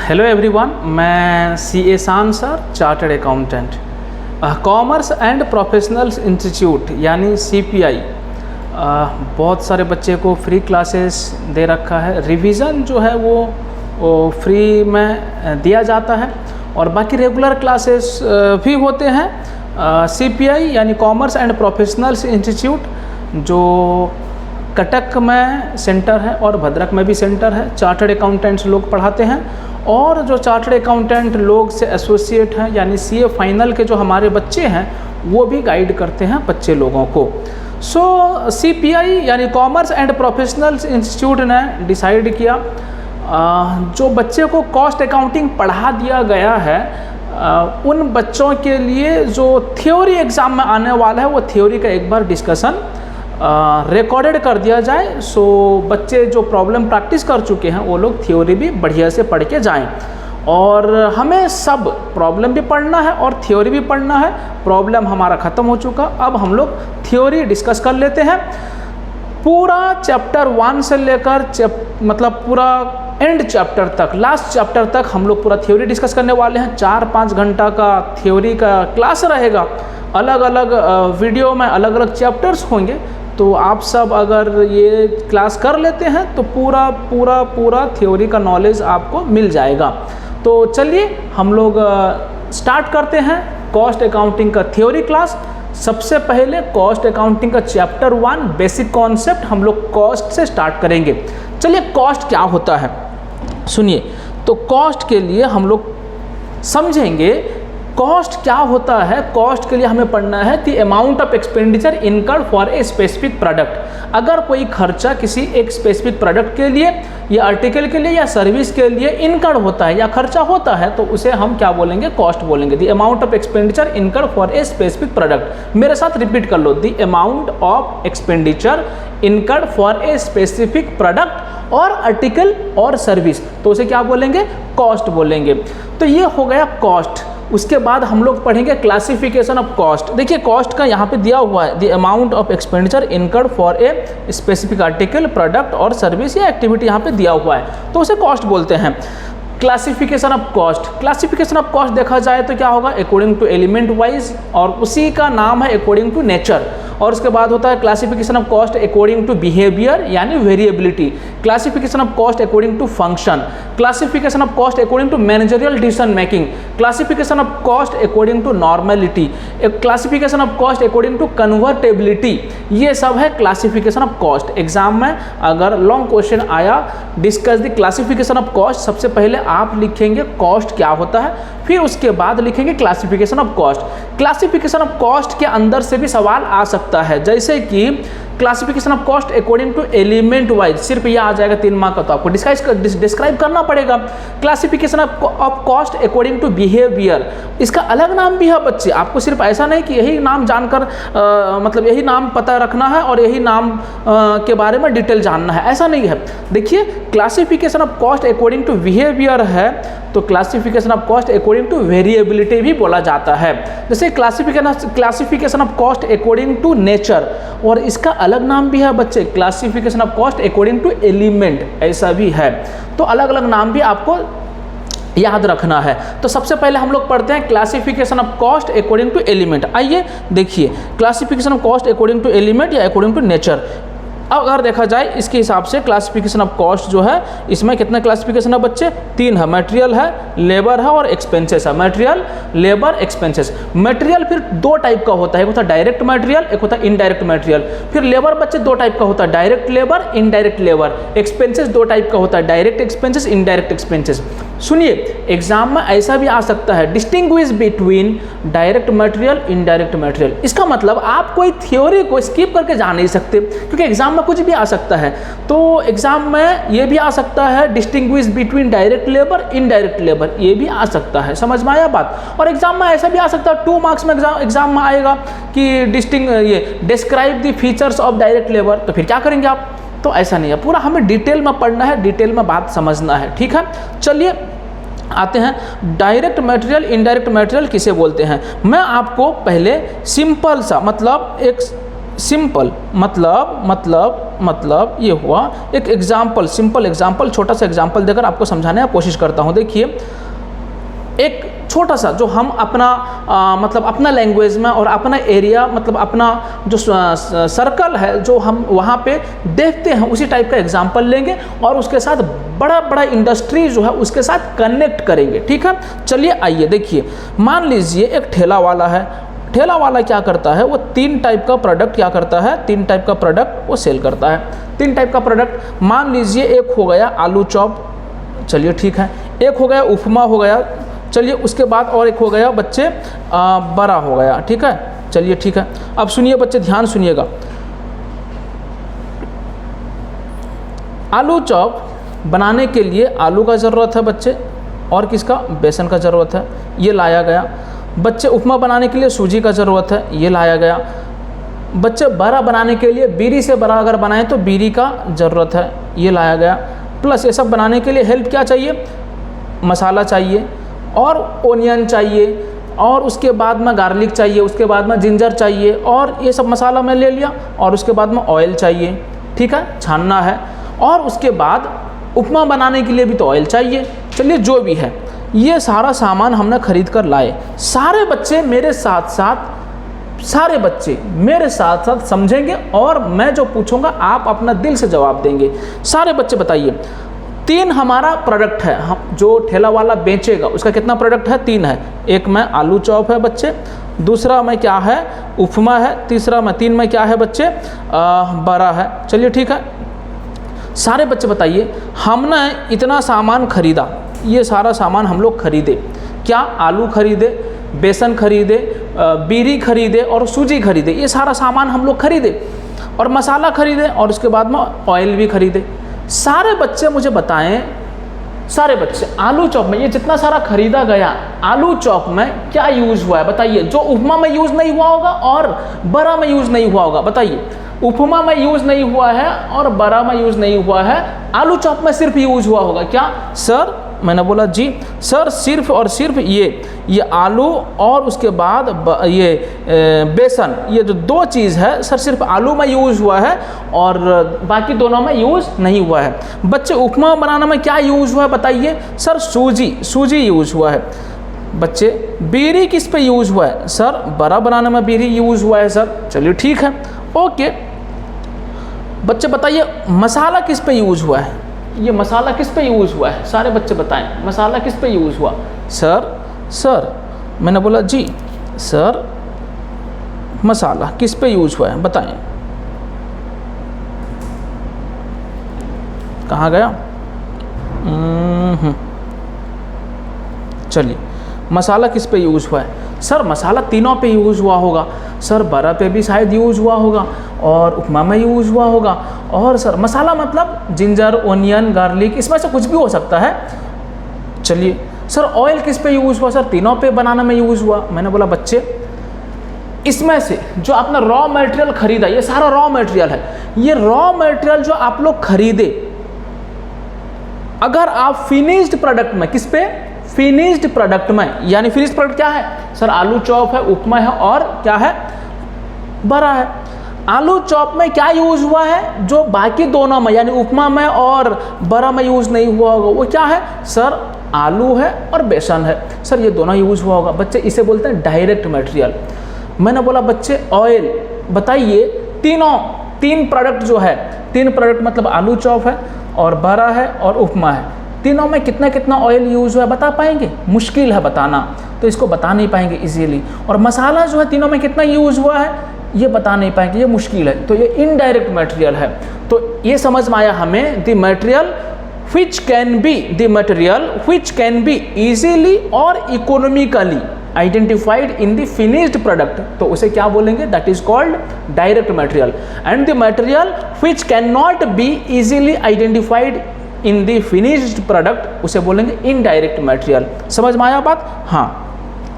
Hello everyone, मैं सी एहसान sir, chartered accountant, commerce and professionals institute यानी CPI। बहुत सारे बच्चे को फ्री क्लासेस दे रखा है। रिवीजन जो है वो फ्री में दिया जाता है और बाकी रेगुलर क्लासेस भी होते हैं। CPI यानी कॉमर्स एंड प्रोफेशनल्स इंस्टीट्यूट जो कटक में सेंटर है और भद्रक में भी सेंटर है। चार्टर्ड अकाउंटेंट्स लोग पढ़ाते हैं और जो चार्टर्ड अकाउंटेंट लोग से एसोसिएट हैं यानी CA फाइनल के जो हमारे बच्चे हैं वो भी गाइड करते हैं बच्चे लोगों को। CPI यानी कॉमर्स एंड प्रोफेशनल्स इंस्टीट्यूट ने डिसाइड किया जो बच्चे को कॉस्ट अकाउंटिंग पढ़ा दिया गया है उन बच्चों के लिए जो थ्योरी एग्ज़ाम में आने वाला है वो थ्योरी का एक बार डिस्कशन रिकॉर्डेड कर दिया जाए। बच्चे जो प्रॉब्लम प्रैक्टिस कर चुके हैं वो लोग थ्योरी भी बढ़िया से पढ़ के जाएं। और हमें सब प्रॉब्लम भी पढ़ना है और थ्योरी भी पढ़ना है। प्रॉब्लम हमारा ख़त्म हो चुका, अब हम लोग थ्योरी डिस्कस कर लेते हैं। पूरा चैप्टर 1 से लेकर पूरा एंड चैप्टर तक, लास्ट चैप्टर तक हम लोग पूरा थ्योरी डिस्कस करने वाले हैं। 4-5 घंटा का थ्योरी का क्लास रहेगा। अलग अलग वीडियो में अलग अलग चैप्टर्स होंगे, तो आप सब अगर ये क्लास कर लेते हैं तो पूरा थ्योरी का नॉलेज आपको मिल जाएगा। तो चलिए हम लोग स्टार्ट करते हैं कॉस्ट अकाउंटिंग का थ्योरी क्लास। सबसे पहले कॉस्ट अकाउंटिंग का चैप्टर 1 बेसिक कॉन्सेप्ट हम लोग कॉस्ट से स्टार्ट करेंगे। चलिए कॉस्ट क्या होता है सुनिए। तो कॉस्ट के लिए हम लोग समझेंगे कॉस्ट क्या होता है। कॉस्ट के लिए हमें पढ़ना है the amount of expenditure incurred for a specific product. अगर कोई खर्चा किसी एक स्पेसिफिक प्रोडक्ट के लिए या आर्टिकल के लिए या सर्विस के लिए इनकर्ड होता है या खर्चा होता है तो उसे हम क्या बोलेंगे, कॉस्ट बोलेंगे। The amount of expenditure incurred for a specific product. मेरे साथ रिपीट कर लो, the amount of expenditure incurred for a specific product और आर्टिकल और सर्विस, तो उसे क्या बोलेंगे, कॉस्ट बोलेंगे। तो ये हो गया कॉस्ट। उसके बाद हम लोग पढ़ेंगे क्लासिफिकेशन ऑफ कॉस्ट। देखिए कॉस्ट का यहाँ पे दिया हुआ है the amount of expenditure incurred for a specific article, product और सर्विस या एक्टिविटी यहाँ पे दिया हुआ है, तो उसे कॉस्ट बोलते हैं। Classification of cost. Classification of cost देखा जाए तो क्या होगा, अकॉर्डिंग टू एलिमेंट वाइज, और उसी का नाम है अकॉर्डिंग टू नेचर। और उसके बाद होता है classification of cost according to behaviour यानी variability. Classification of cost according to function. Classification of cost according to managerial decision making. Classification of cost according to normality. Classification of cost according to convertibility. ये सब है classification of cost. Exam में अगर long question आया discuss the classification of cost, सबसे पहले आप लिखेंगे कॉस्ट क्या होता है, फिर उसके बाद लिखेंगे classification of cost. Classification of cost के अंदर से भी सवाल आ सकता है, जैसे कि classification of cost according to element wise, सिर्फ ये आ जाएगा 3 मार्क का, तो आपको डिस्क्राइब करना पड़ेगा। Classification of cost according to behaviour, इसका अलग नाम भी है बच्चे। आपको सिर्फ ऐसा नहीं कि यही नाम जानकर यही नाम पता रखना है और यही नाम के बारे में डिटेल जानना है, ऐसा नहीं है। देखिए classification of cost according to behaviour है तो classification of cost according to variability भी बोला जाता है। जैसे classification of cost according to nature, और इसका अलग नाम भी है बच्चे, classification of cost according to element, ऐसा भी है। तो अलग अलग नाम भी आपको याद रखना है। तो सबसे पहले हम लोग पढ़ते हैं classification of cost according to element. आइए देखिए classification of cost according to element या अकॉर्डिंग टू नेचर। अब अगर देखा जाए इसके हिसाब से क्लासिफिकेशन ऑफ कॉस्ट जो है, इसमें कितने क्लासिफिकेशन है बच्चे, 3 है। मटेरियल है, लेबर है और एक्सपेंसेस है। Material, labour, expenses. मटेरियल फिर 2 टाइप का होता है, एक होता है डायरेक्ट मटेरियल, एक होता है इनडायरेक्ट मटेरियल। फिर लेबर बच्चे 2 टाइप का होता है, direct labour, indirect labour. Expenses 2 type का होता है, डायरेक्ट एक्सपेंसेस, इनडायरेक्ट एक्सपेंसेस। सुनिए एग्जाम में ऐसा भी आ सकता है, distinguish between direct material, indirect material. इसका मतलब आप कोई थ्योरी को स्किप करके जा नहीं सकते, क्योंकि एग्जाम में कुछ भी आ सकता है। तो एग्जाम में ये भी आ सकता है distinguish between direct labour, indirect labour, ये भी आ सकता है। समझ में आया बात। और एग्जाम में ऐसा भी आ सकता है, 2 मार्क्स में एग्जाम में आएगा कि describe the features of direct labour, तो फिर क्या करेंगे आप, तो ऐसा नहीं है। पूरा हमें डिटेल में पढ़ना है, डिटेल में बात समझना है, ठीक है। चलिए आते हैं डायरेक्ट मटेरियल, इनडायरेक्ट मटेरियल किसे बोलते हैं। मैं आपको पहले सिंपल सा एक सिंपल मतलब ये हुआ एक एग्जाम्पल, सिंपल एग्जाम्पल, छोटा सा एग्जाम्पल देकर आपको समझाने की कोशिश करता हूँ। देखिए एक छोटा सा जो हम अपना मतलब अपना लैंग्वेज में और अपना एरिया मतलब अपना जो सर्कल है जो हम वहाँ पे देखते हैं उसी टाइप का एग्जाम्पल लेंगे और उसके साथ बड़ा बड़ा इंडस्ट्री जो है उसके साथ कनेक्ट करेंगे। ठीक है, चलिए आइए देखिए, मान लीजिए एक ठेला वाला है। ठेला वाला क्या करता है, वो 3 टाइप का प्रोडक्ट क्या करता है, 3 टाइप का प्रोडक्ट वो सेल करता है। 3 टाइप का प्रोडक्ट, मान लीजिए एक हो गया आलू चॉप, चलिए ठीक है, एक हो गया उपमा हो गया, चलिए उसके बाद और एक हो गया बच्चे बड़ा हो गया। ठीक है, चलिए ठीक है। अब सुनिए बच्चे, ध्यान सुनिएगा। आलू चॉप बनाने के लिए आलू का ज़रूरत है बच्चे, और किसका, बेसन का ज़रूरत है, ये लाया गया। बच्चे उपमा बनाने के लिए सूजी का ज़रूरत है, ये लाया गया। बच्चे बड़ा बनाने के लिए बीरी से बड़ा अगर बनाएं तो बीरी का ज़रूरत है, ये लाया गया। प्लस ये सब बनाने के लिए हेल्प क्या चाहिए, मसाला चाहिए और ओनियन चाहिए और उसके बाद में गार्लिक चाहिए, उसके बाद में जिंजर चाहिए और ये सब मसाला मैं ले लिया और उसके बाद में ऑयल चाहिए। ठीक है, छानना है। और उसके बाद उपमा बनाने के लिए भी तो ऑयल चाहिए। चलिए जो भी है ये सारा सामान हमने खरीद कर लाए। सारे बच्चे मेरे साथ साथ समझेंगे और मैं जो पूछूंगा आप अपना दिल से जवाब देंगे। सारे बच्चे बताइए, 3 हमारा प्रोडक्ट है, हम जो ठेला वाला बेचेगा उसका कितना प्रोडक्ट है, 3 है। एक में आलू चॉप है बच्चे, दूसरा में क्या है, उपमा है, तीसरा में 3 में क्या है बच्चे, बड़ा है। चलिए ठीक है, सारे बच्चे बताइए, हमने इतना सामान खरीदा, ये सारा सामान हम लोग खरीदे, क्या आलू खरीदे, बेसन खरीदे, बीरी खरीदे और सूजी खरीदे, ये सारा सामान हम लोग खरीदे और मसाला खरीदे और उसके बाद में ऑयल भी खरीदे। सारे बच्चे मुझे बताएं, सारे बच्चे आलू चॉप में ये जितना सारा खरीदा गया, आलू चॉप में क्या यूज़ हुआ है बताइए, जो उपमा में यूज़ नहीं हुआ होगा और बड़ा में यूज़ नहीं हुआ होगा। बताइए, उपमा में यूज़ नहीं हुआ है और बड़ा में यूज़ नहीं हुआ है, आलू चॉप में सिर्फ यूज़ हुआ होगा। क्या सर, मैंने बोला जी सर, सिर्फ और सिर्फ ये आलू और उसके बाद ये बेसन, ये जो 2 चीज़ है सर सिर्फ आलू में यूज़ हुआ है और बाकी दोनों में यूज़ नहीं हुआ है। बच्चे उपमा बनाने में क्या यूज़ हुआ है बताइए, सर सूजी यूज़ हुआ है। बच्चे बीरी किस पे यूज़ हुआ है, सर बड़ा बनाने में बीरी यूज़ हुआ है सर। चलिए ठीक है, ओके। बच्चे बताइए मसाला किस पे यूज़ हुआ है, ये मसाला किस पे यूज़ हुआ है, सारे बच्चे बताएं मसाला किस पे यूज़ हुआ। सर मैंने बोला जी सर मसाला किस पे यूज़ हुआ है बताएं। कहाँ गया, चलिए मसाला किस पे यूज़ हुआ है, सर मसाला तीनों पे यूज़ हुआ होगा, सर बड़ा पे भी शायद यूज़ हुआ होगा और उपमा में यूज़ हुआ होगा, और सर मसाला मतलब जिंजर, ओनियन, गार्लिक, इसमें से कुछ भी हो सकता है। चलिए सर ऑयल किस पे यूज़ हुआ, सर तीनों पे बनाने में यूज़ हुआ। मैंने बोला बच्चे इसमें से जो आपने रॉ मटेरियल खरीदा, ये सारा रॉ मटेरियल है, ये रॉ मटेरियल जो आप लोग खरीदे, अगर आप फिनिश्ड प्रोडक्ट में, किस पे, फिनिश्ड प्रोडक्ट में, यानी फिनिश्ड प्रोडक्ट क्या है सर, आलू चॉप है, उपमा है और क्या है, बड़ा है। आलू चॉप में क्या यूज़ हुआ है, जो बाकी दोनों में यानी उपमा में और बड़ा में यूज़ नहीं हुआ होगा, वो क्या है सर, आलू है और बेसन है। सर ये दोनों यूज़ हुआ होगा। बच्चे इसे बोलते हैं डायरेक्ट मटेरियल। मैंने बोला बच्चे ऑयल, बताइए 3 प्रोडक्ट जो है, 3 प्रोडक्ट मतलब आलू चॉप है और बड़ा है और उपमा है, तीनों में कितना कितना ऑयल यूज़ हुआ है बता पाएंगे, मुश्किल है बताना, तो इसको बता नहीं पाएंगे इजीली। और मसाला जो है तीनों में कितना यूज़ हुआ है ये बता नहीं पाएंगे, ये मुश्किल है, तो ये इनडायरेक्ट मटेरियल है। तो ये समझ में आया हमें, the material which can be easily और economically identified in the finished product, तो उसे क्या बोलेंगे, that is called direct material, and the material which cannot be easily identified in the finished product उसे बोलेंगे इनडायरेक्ट मटेरियल। समझ में आया बात, हाँ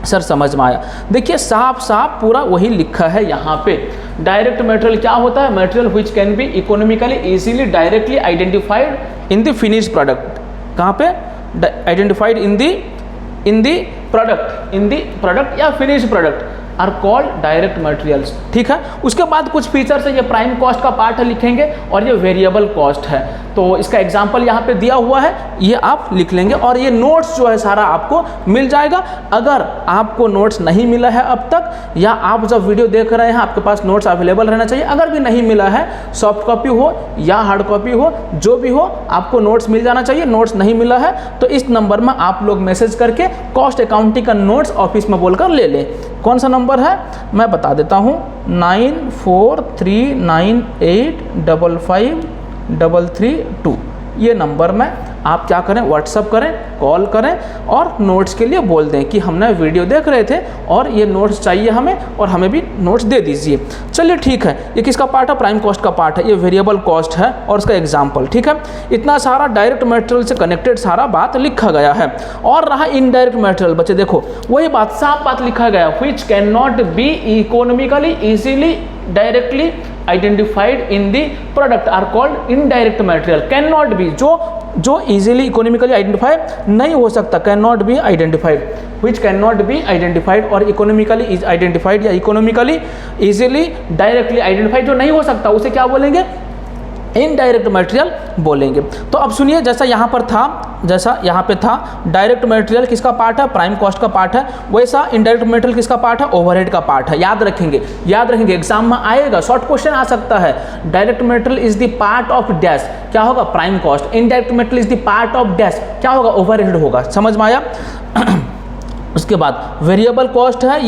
सर समझ में आया। देखिए साफ साफ पूरा वही लिखा है यहाँ पे। डायरेक्ट मटेरियल क्या होता है, material which can be economically easily directly identified in the finished product. कहाँ पे, आइडेंटिफाइड इन द प्रोडक्ट या finished product. Are called direct materials. ठीक है, उसके बाद कुछ फीचर्स है, ये प्राइम कॉस्ट का पार्ट है लिखेंगे और ये वेरिएबल कॉस्ट है। तो इसका एग्जाम्पल यहाँ पे दिया हुआ है, ये आप लिख लेंगे और ये नोट्स जो है सारा आपको मिल जाएगा। अगर आपको नोट्स नहीं मिला है अब तक, या आप जब वीडियो देख रहे हैं आपके पास नोट्स अवेलेबल रहना चाहिए, अगर भी नहीं मिला है, सॉफ्ट कॉपी हो या हार्ड कॉपी हो, जो भी हो आपको नोट्स मिल जाना चाहिए। नोट्स नहीं मिला है तो इस नंबर में आप लोग मैसेज करके कॉस्ट अकाउंटिंग का नोट्स ऑफिस में बोलकर ले लें। कौन सा नंबर है मैं बता देता हूँ, 9439855332। ये नंबर में आप क्या करें, व्हाट्सअप करें, कॉल करें और नोट्स के लिए बोल दें कि हमने वीडियो देख रहे थे और ये नोट्स चाहिए हमें और हमें भी नोट्स दे दीजिए। चलिए ठीक है, ये किसका पार्ट है, प्राइम कॉस्ट का पार्ट है, ये वेरिएबल कॉस्ट है और इसका एग्जाम्पल। ठीक है, इतना सारा डायरेक्ट मटेरियल से कनेक्टेड सारा बात लिखा गया है। और रहा इनडायरेक्ट मटेरियल, बच्चे देखो वही बात, साफ बात लिखा गया, which can not be economically easily directly identified in the product are called indirect material. Can not be, जो इजीली इकोनॉमिकली आइडेंटिफाई नहीं हो सकता, can not be identified, which can not be identified, और इकोनॉमिकली आइडेंटिफाइड या economically easily directly identified जो नहीं हो सकता उसे क्या बोलेंगे, इनडायरेक्ट मटेरियल बोलेंगे। तो अब सुनिए, जैसा यहाँ पे था डायरेक्ट मटेरियल किसका पार्ट है, प्राइम कॉस्ट का पार्ट है, वैसा इनडायरेक्ट मटेरियल किसका पार्ट है, ओवरहेड का पार्ट है। याद रखेंगे एग्जाम में आएगा, शॉर्ट क्वेश्चन आ सकता है। Direct material is the part of dash, क्या होगा, prime cost. Indirect material is the part of dash, क्या होगा, ओवरहेड होगा। समझ में आया। उसके बाद वेरिएबल कॉस्ट है,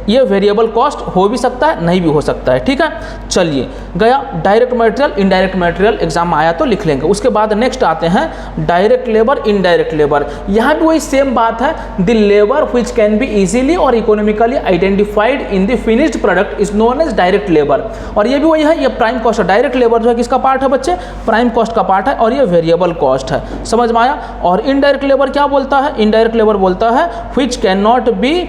ये वेरिएबल कॉस्ट हो भी सकता है, नहीं भी हो सकता है। ठीक है, चलिए गया direct material, indirect material, exam में आया तो लिख लेंगे। उसके बाद नेक्स्ट आते हैं डायरेक्ट लेबर, इनडायरेक्ट लेबर। यहाँ भी वही सेम बात है, the labour which can be easily और economically identified in the finished product is known as direct labour. और ये भी वही है, ये प्राइम कॉस्ट है। डायरेक्ट लेबर जो है किसका पार्ट है बच्चे, प्राइम कॉस्ट का पार्ट है और ये वेरिएबल कॉस्ट है। समझ में आया। और इनडायरेक्ट लेबर क्या बोलता है, इनडायरेक्ट लेबर बोलता है which can not be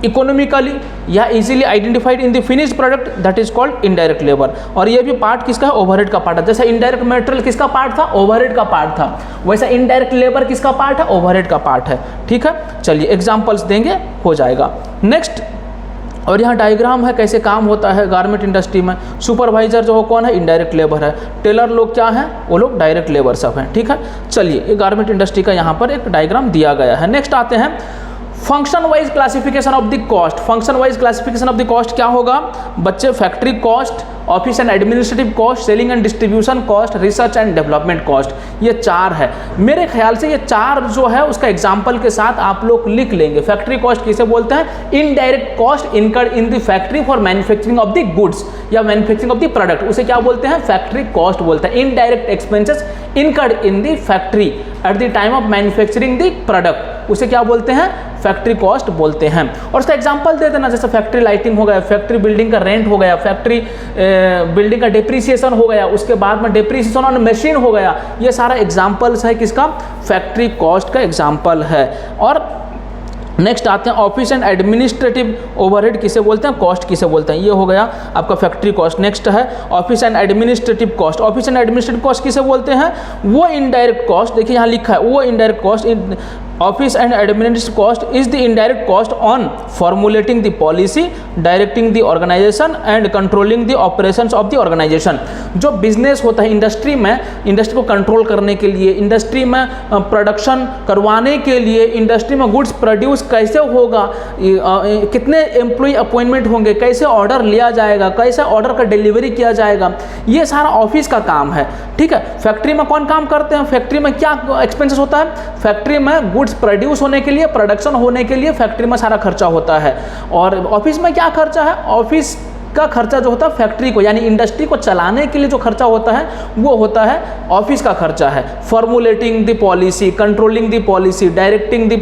economically या easily identified in the finished product, that is called indirect labour. और ये भी पार्ट किसका है, ओवरहेड का पार्ट है। जैसा इनडायरेक्ट मटेरियल किसका पार्ट था, ओवरहेड का पार्ट था, वैसा इनडायरेक्ट लेबर किसका पार्ट है, ओवरहेड का पार्ट है। ठीक है, चलिए एग्जांपल्स देंगे, हो जाएगा। नेक्स्ट, और यहाँ डायग्राम है कैसे काम होता है गारमेंट इंडस्ट्री में। सुपरवाइजर जो हो कौन है, इनडायरेक्ट लेबर है। टेलर लोग क्या हैं, वो लोग डायरेक्ट लेबर सब हैं। ठीक है, चलिए ये गारमेंट इंडस्ट्री का यहाँ पर एक डायग्राम दिया गया है। नेक्स्ट आते हैं function wise classification of the cost. Function wise classification of the cost क्या होगा बच्चे, factory cost, office and administrative cost, selling and distribution cost, research and development cost. ये 4 है। मेरे ख्याल से ये 4 जो है उसका एग्जाम्पल के साथ आप लोग लिख लेंगे। फैक्ट्री कॉस्ट किसे बोलते हैं, indirect cost incurred in the factory for manufacturing of the goods या मैन्युफैक्चरिंग ऑफ द प्रोडक्ट, उसे क्या बोलते हैं, फैक्ट्री कॉस्ट बोलते हैं। Indirect expenses incurred in the factory at the time of manufacturing the product, उसे क्या बोलते हैं, फैक्ट्री कॉस्ट बोलते हैं। और इसका एग्जांपल दे देना, जैसे फैक्ट्री लाइटिंग हो गया, फैक्ट्री बिल्डिंग का रेंट हो गया, फैक्ट्री बिल्डिंग का डिप्रिसिएशन हो गया, उसके बाद में डिप्रिसिएशन ऑन मशीन हो गया। ये सारा एग्जांपल्स है किसका, फैक्ट्री कॉस्ट का एग्जांपल है। और नेक्स्ट आते हैं ऑफिस एंड एडमिनिस्ट्रेटिव ओवरहेड किसे बोलते हैं, कॉस्ट किसे बोलते हैं। ये हो गया आपका फैक्ट्री कॉस्ट। नेक्स्ट है office and administrative cost. Office and administrative cost किसे बोलते हैं, वो इनडायरेक्ट कॉस्ट, देखिए यहाँ लिखा है वो indirect cost. Office and administrative cost is the indirect cost on formulating the policy, directing the organisation and controlling the operations of the organisation. जो बिजनेस होता है इंडस्ट्री में, इंडस्ट्री को कंट्रोल करने के लिए, इंडस्ट्री में प्रोडक्शन करवाने के लिए, इंडस्ट्री में गुड्स प्रोड्यूस कैसे होगा, कितने एम्प्लॉय अपॉइंटमेंट होंगे, कैसे ऑर्डर लिया जाएगा, कैसे ऑर्डर का डिलीवरी किया जाएगा, ये सारा ऑफिस का काम है। ठीक है, फैक्ट्री में कौन काम करते हैं, फैक्ट्री में क्या एक्सपेंसेस होता है, फैक्ट्री में गुड्स प्रोड्यूस होने के लिए, प्रोडक्शन होने के लिए फैक्ट्री में सारा खर्चा होता है। और ऑफिस में क्या खर्चा है, ऑफिस का खर्चा जो होता है फैक्ट्री को यानी इंडस्ट्री को चलाने के लिए जो खर्चा होता है वो होता है ऑफिस का खर्चा है। Formulating the policy, controlling the policy, directing the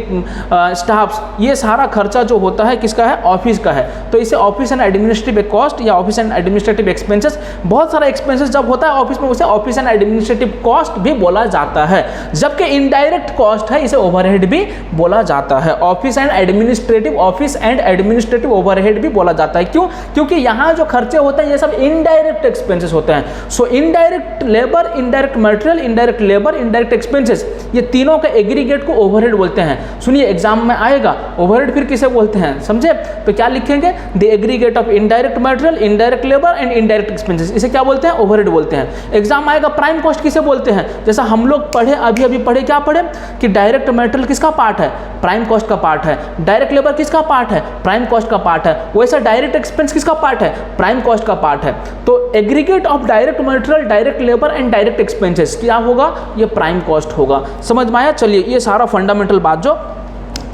staffs, ये सारा खर्चा जो होता है किसका है, ऑफिस का है। तो इसे ऑफिस एंड एडमिनिस्ट्रेटिव कॉस्ट या ऑफिस एंड एडमिनिस्ट्रेटिव एक्सपेंसेस, बहुत सारा एक्सपेंसेस जब होता है ऑफिस में उसे ऑफिस एंड एडमिनिस्ट्रेटिव कॉस्ट भी बोला जाता है। जबकि इनडायरेक्ट कॉस्ट है इसे ओवरहेड भी बोला जाता है। ऑफिस एंड एडमिनिस्ट्रेटिव ओवरहेड भी बोला जाता है। क्यों, क्योंकि यहाँ यहाँ जो खर्चे होते हैं ये सब इनडायरेक्ट एक्सपेंसेस होते हैं। सो indirect labour, indirect material, indirect labour, indirect expenses, ये तीनों के एग्रीगेट को ओवरहेड बोलते हैं। सुनिए एग्जाम में आएगा ओवरहेड फिर किसे बोलते हैं, समझे? तो क्या लिखेंगे, the aggregate of indirect material, indirect labour and indirect expenses, इसे क्या बोलते हैं, ओवरहेड बोलते हैं। एग्जाम आएगा प्राइम कॉस्ट किसे बोलते हैं, जैसा हम लोग पढ़े अभी पढ़े, क्या पढ़े कि डायरेक्ट मटेरियल किसका पार्ट है, प्राइम कॉस्ट का पार्ट है। डायरेक्ट लेबर किसका पार्ट है, प्राइम कॉस्ट का पार्ट है। वैसा डायरेक्ट एक्सपेंस किसका पार्ट है, प्राइम कॉस्ट का पार्ट है। तो aggregate of direct material, direct labour and direct expenses क्या होगा, ये प्राइम कॉस्ट होगा। समझ में आया? चलिए ये सारा फंडामेंटल बात जो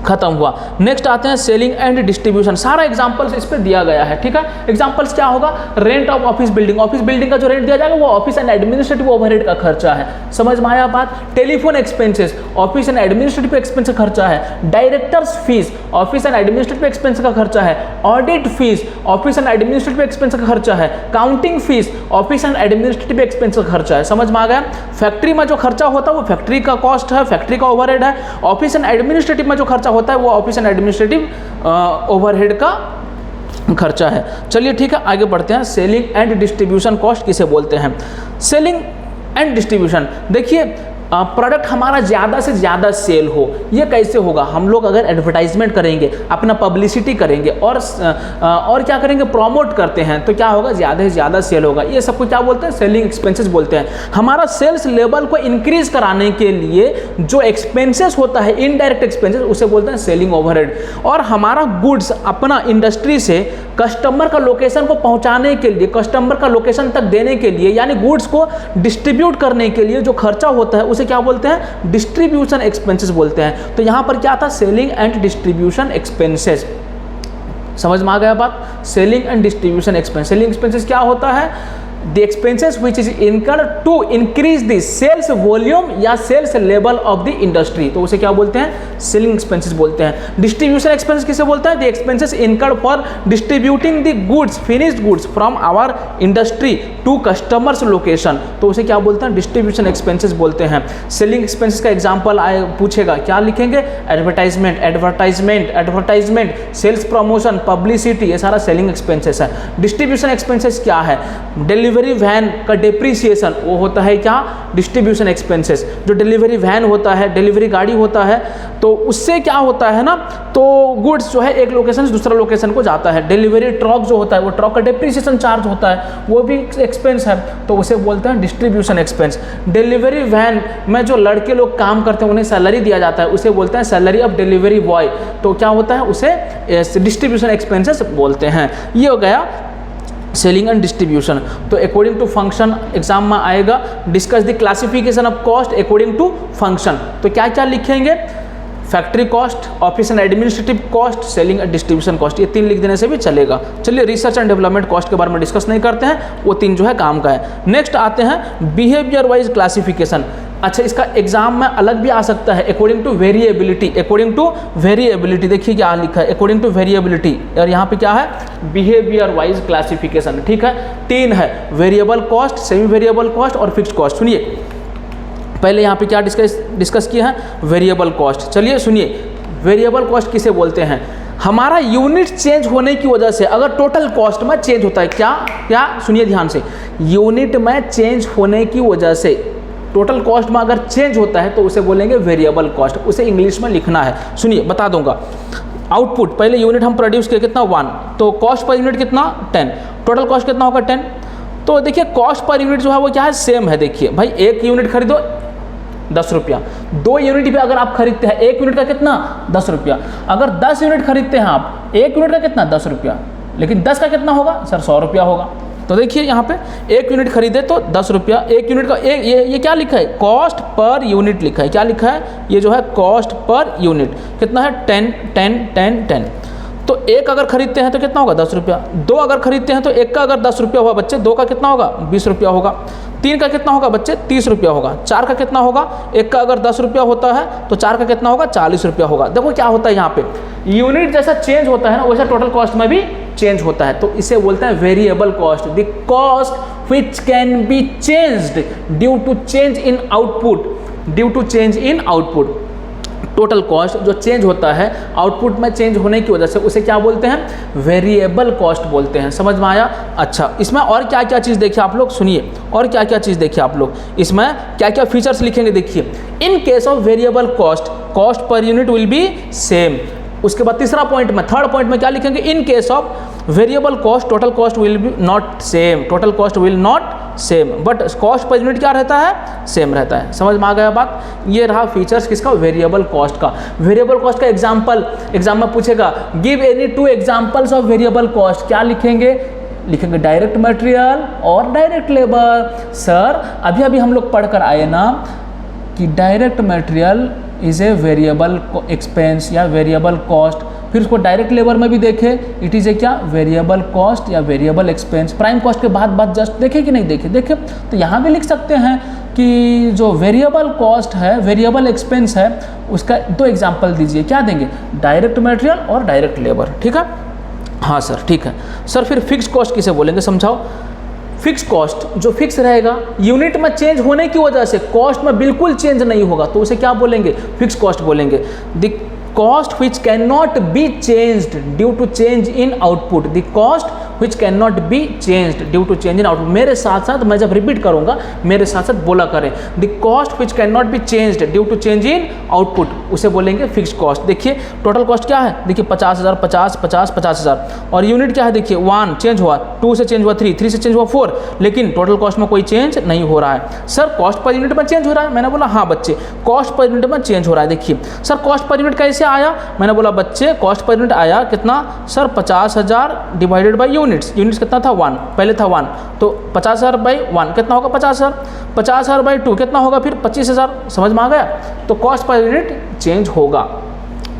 खत्म हुआ। नेक्स्ट आते हैं सेलिंग एंड डिस्ट्रीब्यूशन। सारा एग्जांपल्स इस पे दिया गया है, ठीक है। एग्जांपल्स क्या होगा, rent of office building, office building का जो रेंट दिया जाएगा वो ऑफिस एंड एडमिनिस्ट्रेटिव ओवरहेड का खर्चा है। समझ में आया बात? Telephone expenses, office and administrative expense का खर्चा है। Directors fees, office and administrative expense का खर्चा है। Audit fees, office and administrative expense का खर्चा है। Counting fees, office and administrative expense का खर्चा है। समझ में आ गया? फैक्ट्री में जो खर्चा होता है वो फैक्ट्री का कॉस्ट है, फैक्ट्री का ओवरहेड है। ऑफिस एंड एडमिनिस्ट्रेटिव में जो खर्चा होता है वो ऑफिस एंड एडमिनिस्ट्रेटिव ओवरहेड का खर्चा है। चलिए ठीक है, आगे बढ़ते हैं। सेलिंग एंड डिस्ट्रीब्यूशन कॉस्ट किसे बोलते हैं? सेलिंग एंड डिस्ट्रीब्यूशन, देखिए प्रोडक्ट हमारा ज़्यादा से ज़्यादा सेल हो, ये कैसे होगा, हम लोग अगर एडवर्टाइजमेंट करेंगे, अपना पब्लिसिटी करेंगे और क्या करेंगे, प्रमोट करते हैं, तो क्या होगा, ज़्यादा से ज़्यादा सेल होगा। ये सबको क्या बोलते हैं, सेलिंग एक्सपेंसेस बोलते हैं। हमारा सेल्स लेवल को इंक्रीज कराने के लिए जो एक्सपेंसेस होता है, इनडायरेक्ट एक्सपेंसेस, उसे बोलते हैं सेलिंग ओवरहेड। और हमारा गुड्स अपना इंडस्ट्री से कस्टमर का लोकेशन को पहुँचाने के लिए, कस्टमर का लोकेशन तक देने के लिए, यानी गुड्स को डिस्ट्रीब्यूट करने के लिए जो खर्चा होता है उसे क्या बोलते हैं, डिस्ट्रीब्यूशन एक्सपेंसेस बोलते हैं। तो यहां पर क्या था, सेलिंग एंड डिस्ट्रीब्यूशन एक्सपेंसेस। समझ में आ गया बात? Selling and distribution expense, selling expenses क्या होता है, the expenses which is incurred to increase the sales volume या sales level of the industry, तो उसे क्या बोलते हैं, selling expenses बोलते हैं। distribution expenses किसे बोलते हैं, the expenses incurred for distributing the goods, finished goods from our industry to customers location, तो उसे क्या बोलते हैं, distribution expenses बोलते हैं। selling expenses का example पूछेगा, क्या लिखेंगे, advertisement, advertisement, advertisement, sales promotion, publicity, ये सारा selling expenses है। distribution expenses क्या है, डिलीवरी वैन का डेप्रीसिएशन, वो होता है क्या, डिस्ट्रीब्यूशन एक्सपेंसेस। जो डिलीवरी वैन होता है, डिलीवरी गाड़ी होता है, तो उससे क्या होता है ना, तो गुड्स जो है एक लोकेशन से दूसरा लोकेशन को जाता है। डिलीवरी ट्रक जो होता है, वो ट्रक का डेप्रीसिएशन चार्ज होता है, वो भी एक्सपेंस है, तो उसे बोलते हैं डिस्ट्रीब्यूशन एक्सपेंस। डिलीवरी वैन में जो लड़के लोग काम करते हैं उन्हें सैलरी दिया जाता है, उसे बोलते हैं सैलरी ऑफ डिलीवरी बॉय, तो क्या होता है, उसे डिस्ट्रीब्यूशन एक्सपेंसेस बोलते हैं। ये हो गया सेलिंग एंड डिस्ट्रीब्यूशन। तो अकॉर्डिंग टू फंक्शन एग्जाम में आएगा, discuss the classification of cost according to function. तो क्या क्या लिखेंगे, factory cost, office and administrative cost, selling and distribution cost, ये तीन लिख देने से भी चलेगा। चलिए रिसर्च एंड डेवलपमेंट कॉस्ट के बारे में डिस्कस नहीं करते हैं, वो तीन जो है काम का है। नेक्स्ट आते हैं बिहेवियर वाइज क्लासिफिकेशन। अच्छा, इसका एग्जाम में अलग भी आ सकता है, according to variability, according to variability. देखिए क्या लिखा है, अकॉर्डिंग टू वेरिएबिलिटी, और यहाँ पे क्या है, बिहेवियर वाइज क्लासिफिकेशन, ठीक है। तीन है, variable cost, semi variable cost और फिक्स्ड कॉस्ट। सुनिए पहले यहाँ पे क्या डिस्कस किया है, वेरिएबल कॉस्ट। चलिए सुनिए, वेरिएबल कॉस्ट किसे बोलते हैं, हमारा यूनिट चेंज होने की वजह से अगर टोटल कॉस्ट में चेंज होता है, क्या सुनिए ध्यान से, यूनिट में चेंज होने की वजह से टोटल कॉस्ट में अगर चेंज होता है तो उसे बोलेंगे वेरिएबल कॉस्ट। उसे इंग्लिश में लिखना है, सुनिए बता दूंगा। आउटपुट, पहले यूनिट हम प्रोड्यूस किए कितना 1, तो कॉस्ट पर यूनिट कितना 10, टोटल कॉस्ट कितना होगा 10। तो देखिए कॉस्ट पर यूनिट जो है वो क्या है, सेम है। देखिए भाई, एक यूनिट खरीदो 10 रुपया, 2 यूनिट पे अगर आप खरीदते हैं, 1 यूनिट का कितना 10 रुपया। अगर 10 यूनिट खरीदते हैं आप, 1 यूनिट का कितना 10 रुपया, लेकिन 10 का कितना होगा सर 100 रुपया होगा। तो देखिए यहाँ पे 1 यूनिट खरीदे तो 10 रुपया, 1 यूनिट का ये क्या लिखा है, कॉस्ट पर यूनिट लिखा है। क्या लिखा है, ये जो है कॉस्ट पर यूनिट कितना है 10 10 10 10। तो 1 अगर खरीदते हैं तो कितना होगा 10 रुपया, 2 अगर खरीदते हैं तो 1 का अगर 10 रुपया हुआ बच्चे, 2 का कितना होगा 20 रुपया होगा, 3 का कितना होगा बच्चे 30 रुपया होगा, 4 का कितना होगा, 1 का अगर 10 रुपया होता है तो 4 का कितना होगा 40 रुपया होगा। देखो क्या होता है यहाँ पे, यूनिट जैसा चेंज होता है ना वैसा टोटल कॉस्ट में भी चेंज होता है, तो इसे बोलते हैं variable cost. The cost which can be changed due to change in output, due to change in output. Total cost जो चेंज होता है आउटपुट में चेंज होने की वजह से, उसे क्या बोलते हैं, वेरिएबल कॉस्ट बोलते हैं। समझ में आया? अच्छा, इसमें और क्या क्या चीज़ देखिए आप लोग, सुनिए और क्या क्या चीज़ देखिए आप लोग, इसमें क्या क्या फीचर्स लिखेंगे देखिए। इन case of variable cost, cost per unit will be same. उसके बाद तीसरा पॉइंट में, थर्ड पॉइंट में क्या लिखेंगे, इन case of variable cost total cost will be not same, total cost will not same, but cost per unit क्या रहता है, सेम रहता है। समझ में आ गया बात? ये रहा फीचर्स किसका, वेरिएबल कॉस्ट का। वेरिएबल कॉस्ट का एग्जाम में पूछेगा, give any 2 examples of variable cost, क्या लिखेंगे, लिखेंगे डायरेक्ट मटेरियल और डायरेक्ट लेबर। सर अभी अभी हम लोग पढ़कर आए ना कि direct material is a variable expense या वेरिएबल कॉस्ट, फिर उसको डायरेक्ट लेबर में भी देखे, इट इज़ ए क्या, वेरिएबल कॉस्ट या वेरिएबल एक्सपेंस। प्राइम कॉस्ट के बाद जस्ट देखे कि नहीं देखे, देखे तो यहाँ भी लिख सकते हैं कि जो वेरिएबल कॉस्ट है, वेरिएबल एक्सपेंस है, उसका 2 एग्जाम्पल दीजिए। क्या देंगे, डायरेक्ट मटेरियल और डायरेक्ट लेबर। ठीक है, हाँ सर ठीक है। सर फिर फिक्स कॉस्ट किसे बोलेंगे, समझाओ। फिक्स कॉस्ट जो फिक्स रहेगा, यूनिट में चेंज होने की वजह से कॉस्ट में बिल्कुल चेंज नहीं होगा, तो उसे क्या बोलेंगे, फिक्स कॉस्ट बोलेंगे। The cost which can not be changed due to change in output, the cost which can not be changed due to change in output. मेरे साथ साथ मैं जब रिपीट करूंगा मेरे साथ साथ बोला करें, the cost which can not be changed due to change in output, उसे बोलेंगे फिक्स कॉस्ट। देखिए टोटल कॉस्ट क्या है, देखिए 50,000, 50,000 और यूनिट क्या है, देखिए 1 चेंज हुआ, 2 से चेंज हुआ 3 से चेंज हुआ 4, लेकिन टोटल कॉस्ट में कोई चेंज नहीं हो रहा है। सर कॉस्ट पर यूनिट में चेंज हो रहा है, मैंने बोला हाँ बच्चे कॉस्ट पर यूनिट में चेंज हो रहा है। देखिए सर कॉस्ट पर यूनिट कैसे आया, मैंने बोला बच्चे कॉस्ट पर यूनिट आया कितना, sir 50,000 divided by units, units कितना था 1, पहले था 1, तो 50,000 बाई 1 कितना होगा 50,000, 50,000 बाई 2 कितना होगा फिर 25,000। समझ में आ गया? तो कॉस्ट पर यूनिट चेंज होगा।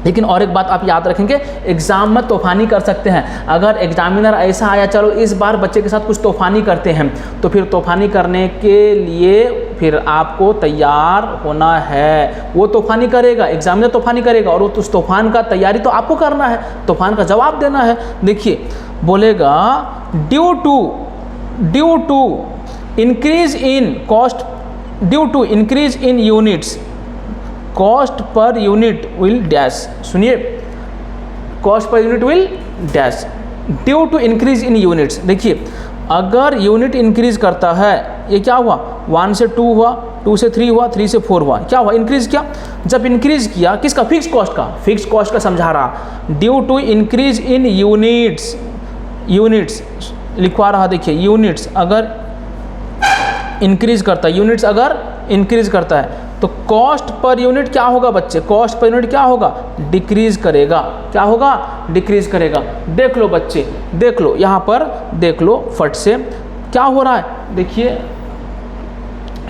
लेकिन और एक बात आप याद रखेंगे, एग्जाम में तूफानी कर सकते हैं। अगर एग्जामिनर ऐसा आया चलो इस बार बच्चे के साथ कुछ तूफानी करते हैं, तो फिर तूफानी करने के लिए फिर आपको तैयार होना है। वो तूफानी करेगा, एग्जामिनर तूफानी करेगा, और उस तूफान का तैयारी तो आपको करना है, तूफान का जवाब देना है। देखिए बोलेगा due to increase in cost, due to increase in units cost per unit will dash. सुनिए, cost per unit will dash due to increase in units. देखिए अगर यूनिट इंक्रीज करता है, ये क्या हुआ, 1 से 2 हुआ, 2 से 3 हुआ, 3 से 4 हुआ, क्या हुआ, इंक्रीज किया। जब इंक्रीज किया किसका, फिक्स कॉस्ट का, फिक्स कॉस्ट का समझा रहा, due to increase in units, units लिखवा रहा। देखिए यूनिट्स अगर इंक्रीज करता है, यूनिट्स अगर इंक्रीज करता है तो कॉस्ट पर यूनिट क्या होगा बच्चे, कॉस्ट पर यूनिट क्या होगा, डिक्रीज करेगा। क्या होगा, डिक्रीज करेगा। देख लो बच्चे, देख लो यहाँ पर, देख लो फट से क्या हो रहा है। देखिए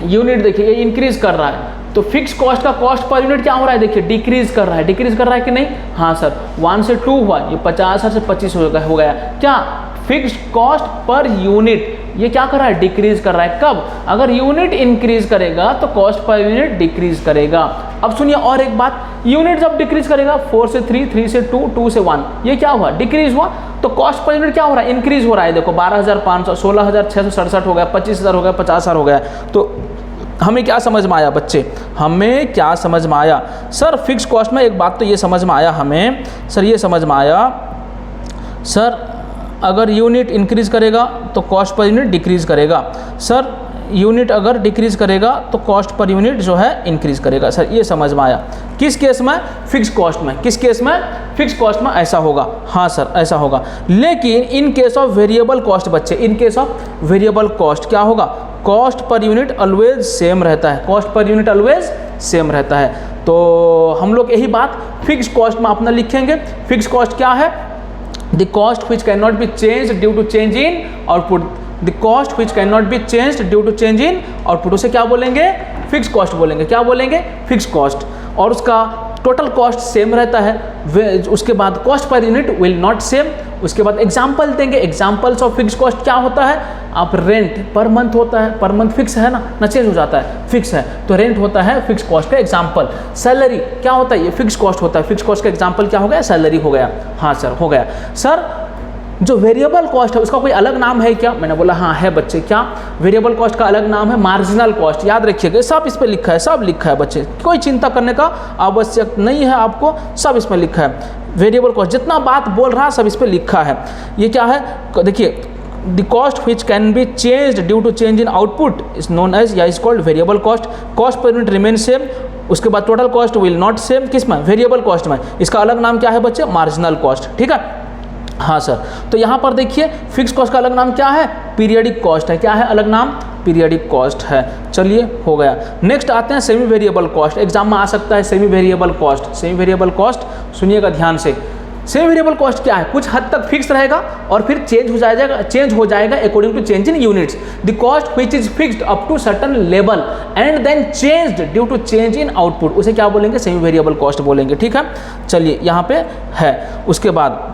यूनिट देखिए ये इंक्रीज कर रहा है, तो फिक्स कॉस्ट का कॉस्ट पर यूनिट क्या हो रहा है, देखिए डिक्रीज कर रहा है। डिक्रीज कर रहा है कि नहीं, हाँ सर 1 से 2 हुआ, ये 50 से 25 हो गया। क्या, फिक्स कॉस्ट पर यूनिट ये क्या कर रहा है, डिक्रीज कर रहा है। कब, अगर यूनिट इंक्रीज करेगा तो कॉस्ट पर यूनिट डिक्रीज करेगा। अब सुनिए और एक बात, यूनिट जब डिक्रीज करेगा 4 से 3, 3 से 2, 2 से 1, ये क्या हुआ, डिक्रीज हुआ, तो कॉस्ट पर यूनिट क्या हो रहा है, इंक्रीज हो रहा है। देखो 12,500, 16,667 हो गया, 25,000 हो गया, 50,000 हो गया। तो हमें क्या समझ में आया बच्चे, हमें क्या समझ में आया, सर फिक्स कॉस्ट में एक बात तो ये समझ में आया हमें, सर ये समझ में आया, सर अगर यूनिट इंक्रीज करेगा तो कॉस्ट पर यूनिट डिक्रीज करेगा। सर यूनिट अगर डिक्रीज करेगा तो कॉस्ट पर यूनिट जो है इंक्रीज करेगा। सर ये समझ में आया। किस केस में, फिक्स कॉस्ट में। किस केस में, फिक्स कॉस्ट में ऐसा होगा। हाँ सर ऐसा होगा। लेकिन in case of variable cost बच्चे, in case of variable cost क्या होगा, cost per unit always same रहता है। Cost per unit always same रहता है। तो हम लोग यही बात फिक्स कॉस्ट में अपना लिखेंगे। फिक्स कॉस्ट क्या है, the cost which cannot be changed due to change in output, the cost which cannot be changed due to change in output, उसे क्या बोलेंगे, फिक्स कॉस्ट बोलेंगे। क्या बोलेंगे, फिक्स कॉस्ट। और उसका टोटल कॉस्ट सेम रहता है। उसके बाद cost per unit will not same. उसके बाद एग्जाम्पल देंगे। एग्जाम्पल्स ऑफ फिक्स कॉस्ट क्या होता है, आप रेंट पर मंथ होता है, पर मंथ फिक्स है ना चेंज हो जाता है, फिक्स है, तो रेंट होता है फिक्स कॉस्ट का एग्जाम्पल। सैलरी क्या होता है, ये फिक्स कॉस्ट होता है, फिक्स कॉस्ट का एग्जाम्पल क्या हो गया, सैलरी हो गया। हाँ सर हो गया। सर जो वेरिएबल कॉस्ट है उसका कोई अलग नाम है क्या? मैंने बोला हाँ है बच्चे। क्या वेरिएबल कॉस्ट का अलग नाम है? Marginal cost. याद रखिएगा, सब इस पे लिखा है, सब लिखा है बच्चे, कोई चिंता करने का आवश्यक नहीं है आपको, सब इसमें लिखा है। वेरिएबल कॉस्ट जितना बात बोल रहा है सब इस पे लिखा है। ये क्या है देखिए, the cost which can be changed due to change in output is known as या is called variable cost. Cost per unit remain same, उसके बाद total cost will not same, किस में? वेरिएबल कॉस्ट में। इसका अलग नाम क्या है बच्चे? Marginal cost. ठीक है, हाँ सर। तो यहाँ पर देखिए फिक्स कॉस्ट का अलग नाम क्या है? पीरियडिक कॉस्ट है। क्या है अलग नाम? पीरियडिक कॉस्ट है। चलिए हो गया। नेक्स्ट आते हैं सेमी वेरिएबल कॉस्ट। एग्जाम में आ सकता है semi variable cost. Semi variable cost सुनिएगा ध्यान से। सेमी वेरिएबल कॉस्ट क्या है? कुछ हद तक फिक्स रहेगा और फिर चेंज हो जाएगा according to change in units. The cost which is fixed up to certain level and then changed due to change in output, उसे क्या बोलेंगे? सेमी वेरिएबल कॉस्ट बोलेंगे। ठीक है, चलिए यहाँ पे है। उसके बाद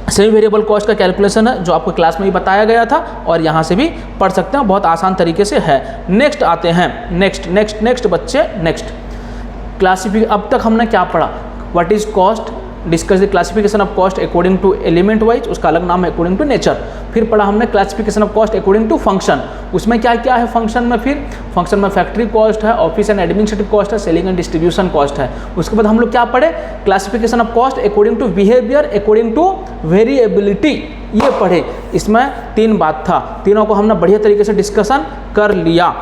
सेमी वेरिएबल कॉस्ट का कैलकुलेशन है जो आपको क्लास में ही बताया गया था और यहाँ से भी पढ़ सकते हैं, बहुत आसान तरीके से है। नेक्स्ट आते हैं, नेक्स्ट बच्चे, नेक्स्ट क्लासिफिकेशन। अब तक हमने क्या पढ़ा? What is cost, discuss the classification of cost according to element wise, उसका अलग नाम है अकॉर्डिंग टू नेचर। फिर पढ़ा हमने classification of cost according to function, उसमें क्या क्या है फंक्शन में? फिर फंक्शन में फैक्ट्री कॉस्ट है, ऑफिस एंड एडमिनिस्ट्रेटिव कॉस्ट है, सेलिंग एंड डिस्ट्रीब्यूशन कॉस्ट है। उसके बाद हम लोग क्या पढ़े? Classification of cost according to behaviour according to variability, ये पढ़े। इसमें 3 बात था, तीनों को हमने बढ़िया तरीके से डिस्कशन कर लिया।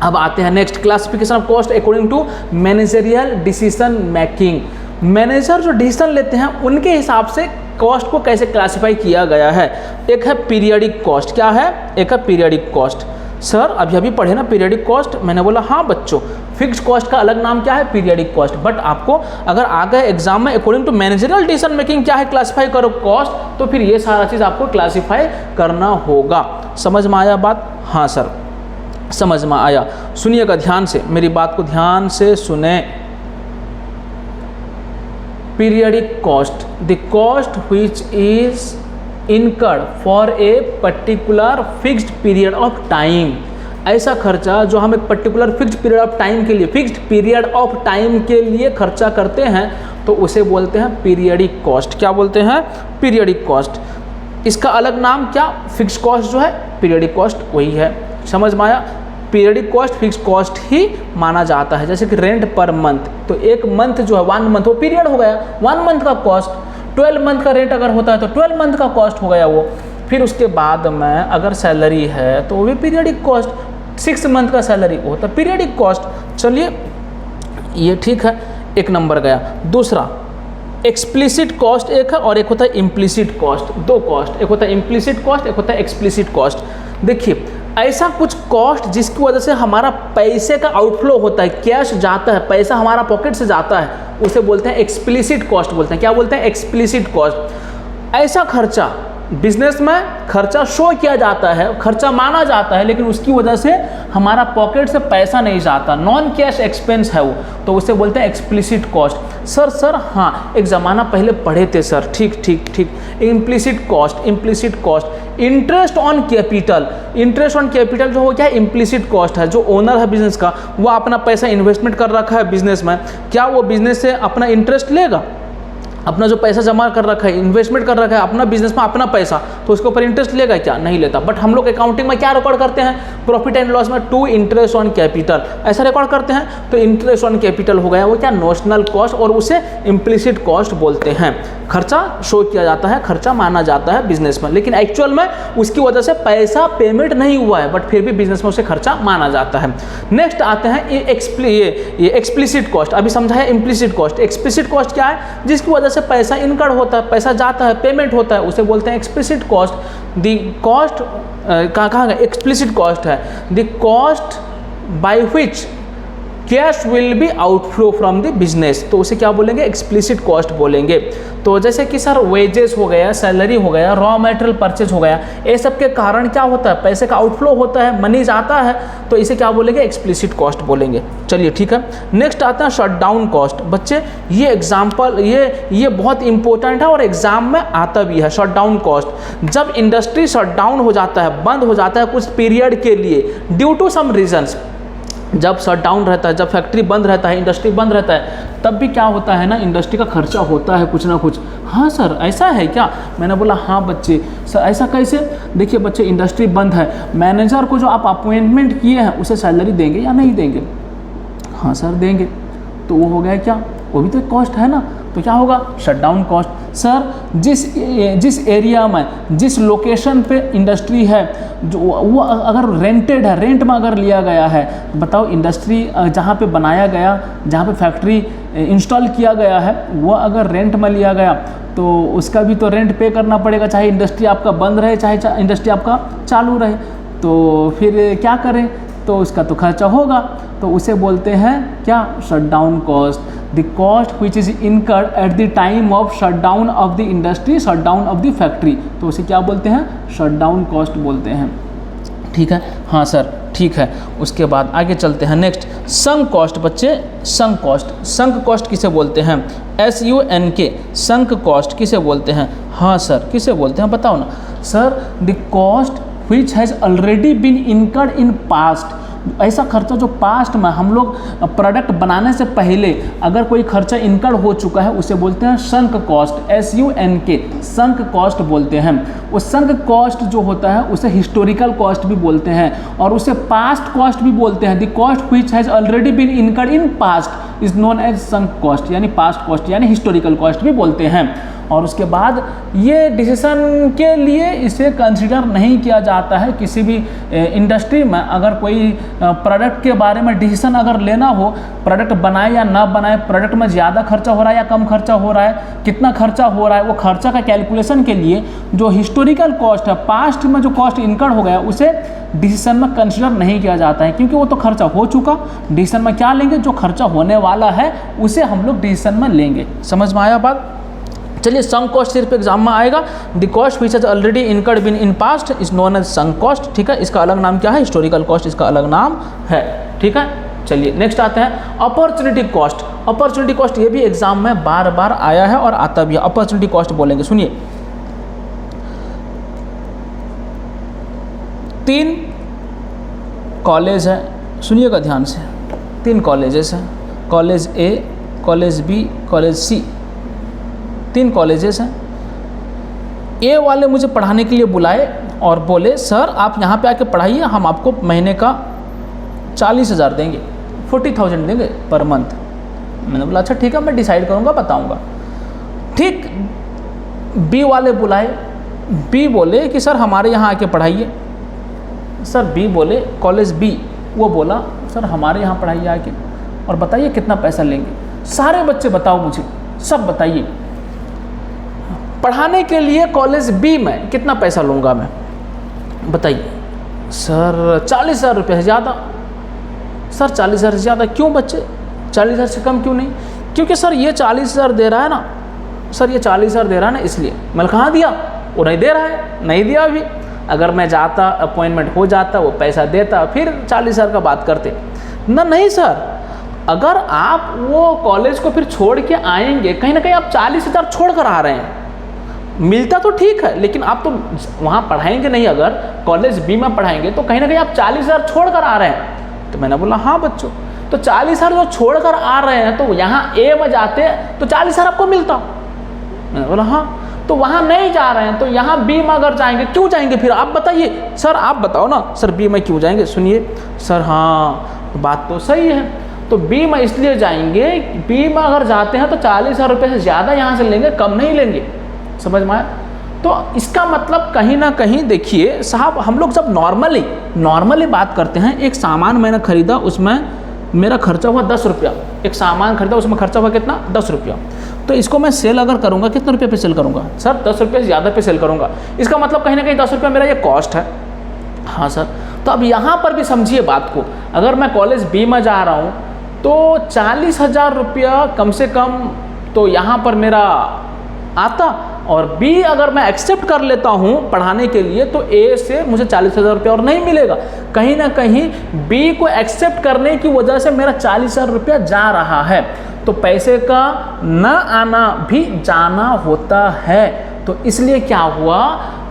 अब आते हैं next, classification of cost according to managerial decision making. Manager जो डिसीजन लेते हैं उनके हिसाब से कॉस्ट को कैसे क्लासिफाई किया गया है। एक है पीरियडिक कॉस्ट। क्या है? एक है पीरियडिक कॉस्ट। सर अभी पढ़े ना पीरियडिक कॉस्ट? मैंने बोला हाँ बच्चों, फिक्स कॉस्ट का अलग नाम क्या है? Periodic cost. बट आपको अगर आ गए एग्जाम में according to managerial decision making क्या है क्लासिफाई करो कॉस्ट, तो फिर ये सारा चीज़ आपको क्लासिफाई करना होगा। समझ में आया बात? हाँ सर समझ में आया। सुनिएगा ध्यान से, मेरी बात को ध्यान से सुने। Periodic cost, the cost which is incurred for a particular fixed period of time. ऐसा खर्चा जो हम एक particular fixed period of time के लिए, फिक्स्ड पीरियड ऑफ टाइम के लिए खर्चा करते हैं तो उसे बोलते हैं पीरियडिक कॉस्ट। क्या बोलते हैं? Periodic cost. इसका अलग नाम क्या? फिक्स कॉस्ट जो है पीरियडिक कॉस्ट वही है। समझ में आया? पीरियडिक कॉस्ट फिक्स कॉस्ट ही माना जाता है। जैसे कि रेंट पर मंथ, तो एक मंथ जो है 1 मंथ वो पीरियड हो गया, 1 मंथ का कॉस्ट। 12 मंथ का रेंट अगर होता है तो 12 मंथ का कॉस्ट हो गया वो। फिर उसके बाद में अगर सैलरी है तो वो भी पीरियडिक कॉस्ट, 6 मंथ का सैलरी वो तो पीरियडिक कॉस्ट। चलिए ये ठीक है, 1 नंबर गया। दूसरा एक्सप्लिसिट कॉस्ट एक है और एक होता है इम्प्लिसिट कॉस्ट। 2 कॉस्ट, एक होता है इम्प्लिसिट कॉस्ट, एक होता है एक्सप्लिसिट कॉस्ट। देखिए ऐसा कुछ कॉस्ट जिसकी वजह से हमारा पैसे का आउटफ्लो होता है, कैश जाता है, पैसा हमारा पॉकेट से जाता है, उसे बोलते हैं एक्सप्लिसिट कॉस्ट बोलते हैं। क्या बोलते हैं? Explicit cost. ऐसा खर्चा बिजनेस में खर्चा शो किया जाता है, खर्चा माना जाता है, लेकिन उसकी वजह से हमारा पॉकेट से पैसा नहीं जाता, नॉन कैश एक्सपेंस है वो, तो उसे बोलते हैं एक्सप्लिसिट कॉस्ट। सर हाँ एक ज़माना पहले पढ़े थे सर, ठीक। Implicit cost, interest on capital. Interest on capital जो हो क्या है? इम्प्लिसिट कॉस्ट है। जो ओनर है बिजनेस का वो अपना पैसा इन्वेस्टमेंट कर रखा है बिजनेस में, क्या वो बिजनेस से अपना इंटरेस्ट लेगा? अपना जो पैसा जमा कर रखा है, इन्वेस्टमेंट कर रखा है अपना बिजनेस में अपना पैसा, तो उसके ऊपर इंटरेस्ट लेगा क्या? नहीं लेता। बट हम लोग अकाउंटिंग में क्या रिकॉर्ड करते हैं? प्रॉफिट एंड लॉस में टू इंटरेस्ट ऑन कैपिटल ऐसा रिकॉर्ड करते हैं। तो इंटरेस्ट ऑन कैपिटल हो गया वो क्या? नोशनल कॉस्ट, और उसे इम्प्लिसिट कॉस्ट बोलते हैं। खर्चा शो किया जाता है, खर्चा माना जाता है बिजनेस में, लेकिन एक्चुअल में उसकी वजह से पैसा पेमेंट नहीं हुआ है, बट फिर भी बिजनेस में उसे खर्चा माना जाता है। नेक्स्ट आते हैं ये एक्सप्लिसिट कॉस्ट। अभी समझा है इम्प्लिसिट कॉस्ट। एक्सप्लिसिट कॉस्ट क्या है? जिसकी वजह से पैसा इनकर्ड होता है, पैसा जाता है, पेमेंट होता है, उसे बोलते हैं एक्सप्लिसिट कॉस्ट। द कॉस्ट कहाँ गया? एक्सप्लिसिट कॉस्ट है the cost by which cash will be outflow from the business, तो उसे क्या बोलेंगे? एक्सप्लिसिट कॉस्ट बोलेंगे। तो जैसे कि सर वेजेस हो गया, सैलरी हो गया, रॉ मटेरियल परचेज हो गया, ये सब के कारण क्या होता है? पैसे का आउटफ्लो होता है, मनी जाता है, तो इसे क्या बोलेंगे? एक्सप्लिसिट कॉस्ट बोलेंगे। चलिए ठीक है। नेक्स्ट आता है शट डाउन कॉस्ट। बच्चे ये एग्जाम्पल ये बहुत इंपॉर्टेंट है और एग्जाम में आता भी है। शट डाउन कॉस्ट, जब इंडस्ट्री शट डाउन हो जाता है, बंद हो जाता है कुछ पीरियड के लिए ड्यू टू सम रीजन्स, जब शट डाउन रहता है, जब फैक्ट्री बंद रहता है, इंडस्ट्री बंद रहता है, तब भी क्या होता है ना, इंडस्ट्री का खर्चा होता है कुछ ना कुछ। हाँ सर ऐसा है क्या? मैंने बोला हाँ बच्चे। सर ऐसा कैसे? देखिए बच्चे, इंडस्ट्री बंद है, मैनेजर को जो आप अपॉइंटमेंट किए हैं उसे सैलरी देंगे या नहीं देंगे? हाँ सर देंगे। तो वो हो गया क्या? वो भी तो एक कॉस्ट है ना। तो क्या होगा? Shutdown cost. सर जिस एरिया में, जिस लोकेशन पे इंडस्ट्री है, जो वो अगर रेंटेड है, रेंट में अगर लिया गया है, बताओ इंडस्ट्री जहाँ पे बनाया गया, जहाँ पे फैक्ट्री इंस्टॉल किया गया है, वो अगर रेंट में लिया गया तो उसका भी तो रेंट पे करना पड़ेगा, चाहे इंडस्ट्री आपका बंद रहे, चाहे इंडस्ट्री आपका चालू रहे। तो फिर क्या करें? तो उसका तो खर्चा होगा। तो उसे बोलते हैं क्या? Shutdown cost. The cost which is incurred at the time of shutdown of the industry, shutdown of the factory, तो उसे क्या बोलते हैं? शटडाउन कॉस्ट बोलते हैं। ठीक है, हाँ सर ठीक है। उसके बाद आगे चलते हैं नेक्स्ट, संक कॉस्ट। बच्चे संक कॉस्ट, संक कॉस्ट किसे बोलते हैं? SUNK, संक कॉस्ट किसे बोलते हैं? हाँ सर किसे बोलते हैं बताओ ना। Sir the cost which has already been incurred in past, ऐसा खर्चा जो पास्ट में हम लोग प्रोडक्ट बनाने से पहले अगर कोई खर्चा इनकर्ड हो चुका है उसे बोलते हैं sunk cost, SUNK, sunk cost बोलते हैं। वो संक कॉस्ट जो होता है उसे हिस्टोरिकल कॉस्ट भी बोलते हैं और उसे पास्ट कॉस्ट भी बोलते हैं। The cost which has already been incurred in past is known as sunk cost, यानी पास्ट कॉस्ट यानी हिस्टोरिकल कॉस्ट भी बोलते हैं। और उसके बाद ये डिसीजन के लिए इसे कंसिडर नहीं किया जाता है किसी भी इंडस्ट्री में। अगर कोई प्रोडक्ट के बारे में डिसीजन अगर लेना हो, प्रोडक्ट बनाए या ना बनाए, प्रोडक्ट में ज़्यादा खर्चा हो रहा है या कम खर्चा हो रहा है, कितना खर्चा हो रहा है, वो खर्चा का कैलकुलेशन के लिए जो हिस्टोरिकल कॉस्ट है, पास्ट में जो कॉस्ट इनकर्ड हो गया, उसे डिसीजन में कंसिडर नहीं किया जाता है, क्योंकि वो तो खर्चा हो चुका। डिसीजन में क्या लेंगे? जो खर्चा होने वाला है उसे हम लोग डिसीजन में लेंगे। समझ में आया बात? चलिए, संक कॉस्ट सिर्फ एग्जाम में आएगा। The cost which has already incurred been in past is known as sunk cost. ठीक है, इसका अलग नाम क्या है? हिस्टोरिकल कॉस्ट, इसका अलग नाम है। ठीक है, चलिए नेक्स्ट आते हैं अपॉर्चुनिटी कॉस्ट। अपॉर्चुनिटी कॉस्ट ये भी एग्जाम में बार बार आया है और आता भी है। अपॉर्चुनिटी कॉस्ट बोलेंगे, सुनिए। 3 कॉलेज है, सुनिएगा ध्यान से। 3 कॉलेजेस हैं, college A, college B, college C। 3 colleges हैं। A वाले मुझे पढ़ाने के लिए बुलाए और बोले सर आप यहाँ पे आके पढ़ाइए, हम आपको महीने का 40,000 देंगे, 40,000 देंगे पर मंथ। मैंने बोला अच्छा ठीक है, मैं डिसाइड करूँगा, बताऊँगा। ठीक, B वाले बुलाए, B बोले कि सर हमारे यहाँ आके पढ़ाइए। सर B बोले, कॉलेज B वो बोला सर हमारे यहाँ पढ़ाइए आके और बताइए कितना पैसा लेंगे। सारे बच्चे बताओ मुझे, सब बताइए पढ़ाने के लिए कॉलेज B में कितना पैसा लूँगा मैं, बताइए। सर 40,000 रुपये है ज़्यादा। सर 40,000 से ज़्यादा क्यों बच्चे? 40,000 से कम क्यों नहीं? क्योंकि सर ये 40,000 दे रहा है ना, सर ये 40,000 दे रहा है ना, इसलिए। मैंने कहाँ दिया? वो नहीं दे रहा है, नहीं दिया अभी। अगर मैं जाता, अपॉइंटमेंट हो जाता, वो पैसा देता, फिर 40,000 का बात करते ना। नहीं सर, अगर आप वो कॉलेज को फिर छोड़ के आएंगे, कहीं ना कहीं आप 40,000 छोड़ कर आ रहे हैं। मिलता तो ठीक है, लेकिन आप तो वहाँ पढ़ाएंगे नहीं, अगर कॉलेज B में पढ़ाएंगे तो कहीं ना कहीं आप 40,000 छोड़ कर आ रहे हैं। तो मैंने बोला हाँ बच्चों, तो 40,000 जो छोड़ कर आ रहे हैं तो यहाँ A में जाते तो 40,000 आपको मिलता। मैंने बोला हाँ, तो वहाँ नहीं जा रहे हैं तो यहाँ B में अगर जाएंगे, क्यों जाएंगे फिर आप बताइए। सर आप बताओ ना, सर B में क्यों जाएंगे? सुनिए सर, हाँ बात तो सही है, तो B में इसलिए जाएंगे, B में अगर जाते हैं तो 40,000 रुपये से ज़्यादा यहाँ से लेंगे, कम नहीं लेंगे। समझ में आया? तो इसका मतलब कहीं ना कहीं देखिए साहब, हम लोग जब नॉर्मली बात करते हैं, एक सामान मैंने खरीदा, उसमें मेरा खर्चा हुआ 10 रुपया। एक सामान खरीदा, उसमें खर्चा हुआ कितना? 10 रुपया। तो इसको मैं सेल अगर करूँगा, कितने रुपये पे सेल करूँगा? सर 10 रुपये से ज़्यादा पे सेल करूँगा। इसका मतलब कहीं ना कहीं 10 रुपया मेरा ये कॉस्ट है। हाँ सर, तो अब यहाँ पर भी समझिए बात को। अगर मैं कॉलेज B में जा रहा हूँ तो 40,000 रुपया कम से कम तो यहाँ पर मेरा आता, और B अगर मैं एक्सेप्ट कर लेता हूँ पढ़ाने के लिए तो A से मुझे 40,000 रुपया और नहीं मिलेगा। कहीं ना कहीं B को एक्सेप्ट करने की वजह से मेरा 40,000 रुपया जा रहा है। तो पैसे का न आना भी जाना होता है। तो इसलिए क्या हुआ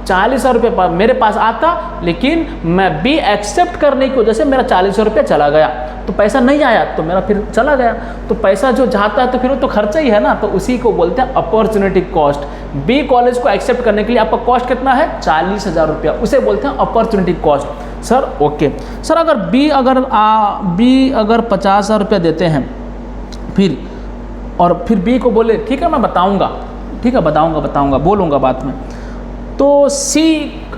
40,000 रुपये मेरे पास आता, लेकिन मैं बी एक्सेप्ट करने की वजह से मेरा 40,000 रुपये चला गया, तो पैसा नहीं आया तो मेरा फिर चला गया, तो पैसा जो जाता है तो फिर वो तो खर्चा ही है ना, तो उसी को बोलते हैं अपॉर्चुनिटी कॉस्ट। बी कॉलेज को एक्सेप्ट करने के लिए आपका कॉस्ट कितना है? 40,000 रुपया, उसे बोलते हैं opportunity cost. Sir okay sir, अगर बी अगर 50,000 रुपया देते हैं फिर बी को बोले ठीक है मैं बताऊंगा, ठीक है बताऊंगा बोलूंगा बात में, तो सी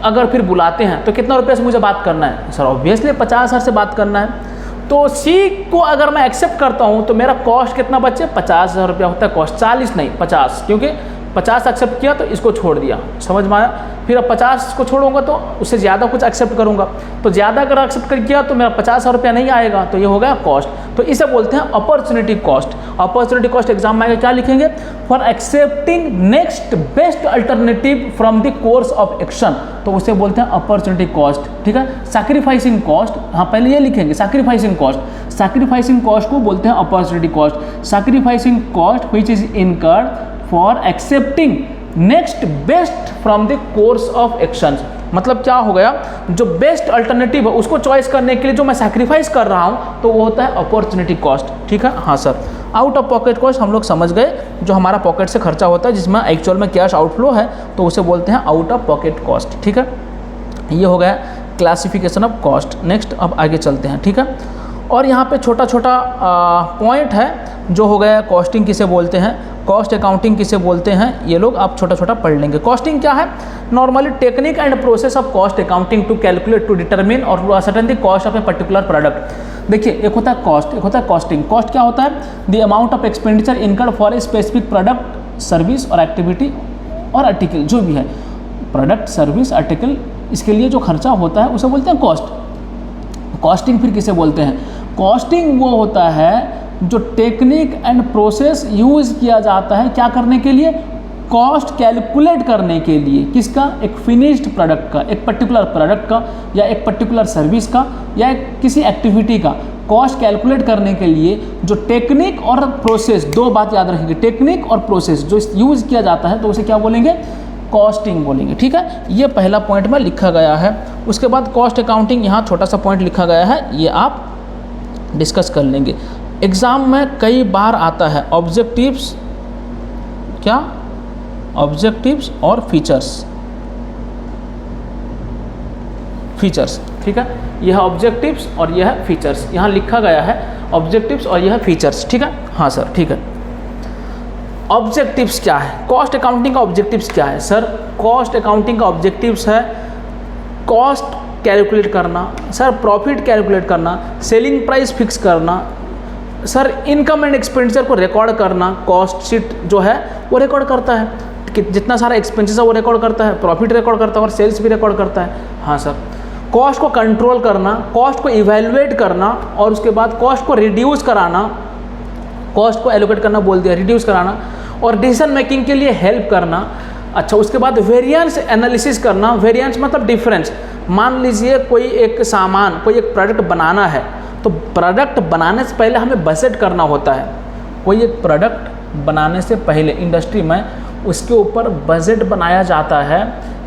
अगर फिर बुलाते हैं तो कितना रुपये से मुझे बात करना है? सर ऑब्वियसली 50,000 से बात करना है। तो सी को अगर मैं एक्सेप्ट करता हूं तो मेरा कॉस्ट कितना बचे? 50,000 रुपया होता है कॉस्ट, 40 नहीं 50, क्योंकि 50 एक्सेप्ट किया तो इसको छोड़ दिया, समझ में आया? फिर अब 50 को छोड़ूंगा तो उससे ज़्यादा कुछ एक्सेप्ट करूंगा, तो ज़्यादा अगर एक्सेप्ट कर किया तो मेरा 50,000 रुपया नहीं आएगा, तो ये हो गया कॉस्ट। तो इसे बोलते हैं opportunity cost. Opportunity cost exam में आएगा क्या लिखेंगे? For accepting next best alternative from the course of action, तो उसे बोलते हैं अपॉर्चुनिटी कॉस्ट। ठीक है, सैक्रिफाइसिंग कॉस्ट, हाँ पहले ये लिखेंगे सैक्रिफाइसिंग कॉस्ट। सैक्रिफाइसिंग कॉस्ट को बोलते हैं opportunity cost. Sacrificing cost which is incurred for accepting next best from the course of action, मतलब क्या हो गया? जो बेस्ट अल्टरनेटिव है उसको चॉइस करने के लिए जो मैं सैक्रिफाइस कर रहा हूं तो वो होता है अपॉर्चुनिटी कॉस्ट। ठीक है, हाँ sir. Out of pocket cost हम लोग समझ गए, जो हमारा पॉकेट से खर्चा होता है जिसमें एक्चुअल में कैश आउटफ्लो है, तो उसे बोलते हैं आउट ऑफ पॉकेट कॉस्ट। ठीक है, ये हो गया क्लासिफिकेशन ऑफ कॉस्ट। नेक्स्ट अब आगे चलते हैं। ठीक है, और यहाँ पे छोटा छोटा पॉइंट है जो हो गया कॉस्टिंग किसे बोलते हैं, कॉस्ट अकाउंटिंग किसे बोलते हैं, ये लोग आप छोटा छोटा पढ़ लेंगे। कॉस्टिंग क्या है? Normally technique and process of cost accounting to calculate, to determine और to ascertain the cost of a particular product. देखिए, एक होता है कॉस्ट, एक होता है कॉस्टिंग। कॉस्ट क्या होता है? The amount of expenditure incurred for a specific product, service और एक्टिविटी और आर्टिकल, जो भी है प्रोडक्ट, सर्विस, आर्टिकल, इसके लिए जो खर्चा होता है उसे बोलते हैं कॉस्ट। कॉस्टिंग फिर किसे बोलते हैं? कॉस्टिंग वो होता है जो टेक्निक एंड प्रोसेस यूज़ किया जाता है क्या करने के लिए? कॉस्ट कैलकुलेट करने के लिए। किसका? एक फिनिश्ड प्रोडक्ट का, एक पर्टिकुलर प्रोडक्ट का, या एक पर्टिकुलर सर्विस का, या किसी एक्टिविटी का कॉस्ट कैलकुलेट करने के लिए जो टेक्निक और प्रोसेस, दो बात याद रखेंगे, टेक्निक और प्रोसेस जो यूज़ किया जाता है तो उसे क्या बोलेंगे? कॉस्टिंग बोलेंगे। ठीक है, ये पहला पॉइंट में लिखा गया है। उसके बाद कॉस्ट अकाउंटिंग, यहाँ छोटा सा पॉइंट लिखा गया है, ये आप डिस्कस कर लेंगे। एग्ज़ाम में कई बार आता है ऑब्जेक्टिव्स, क्या? ऑब्जेक्टिव्स और फीचर्स। ठीक है, यह ऑब्जेक्टिव्स और यह फीचर्स, यहाँ लिखा गया है ऑब्जेक्टिव्स और यह फीचर्स। ठीक है, हाँ सर, ठीक है। ऑब्जेक्टिव्स क्या है? कॉस्ट अकाउंटिंग का ऑब्जेक्टिव्स क्या है? सर कॉस्ट अकाउंटिंग का ऑब्जेक्टिव्स है कॉस्ट कैलकुलेट करना, सर प्रॉफिट कैलकुलेट करना, सेलिंग प्राइस फिक्स करना, सर इनकम एंड एक्सपेंडिचर को रिकॉर्ड करना। कॉस्ट शीट जो है वो रिकॉर्ड करता है कि जितना सारा एक्सपेंसेस है वो रिकॉर्ड करता है, प्रॉफिट रिकॉर्ड करता है और सेल्स भी रिकॉर्ड करता है। हाँ सर, कॉस्ट को कंट्रोल करना, कॉस्ट को इवेल्युएट करना और उसके बाद कॉस्ट को रिड्यूस कराना, कॉस्ट को एलोकेट करना बोल दिया, रिड्यूस कराना, और डिसीजन मेकिंग के लिए हेल्प करना। अच्छा, उसके बाद वेरिएंस एनालिसिस करना। वेरिएंस मतलब डिफरेंस। मान लीजिए कोई एक सामान, कोई एक प्रोडक्ट बनाना है, तो प्रोडक्ट बनाने से पहले हमें बजट करना होता है। कोई एक प्रोडक्ट बनाने से पहले इंडस्ट्री में उसके ऊपर बजट बनाया जाता है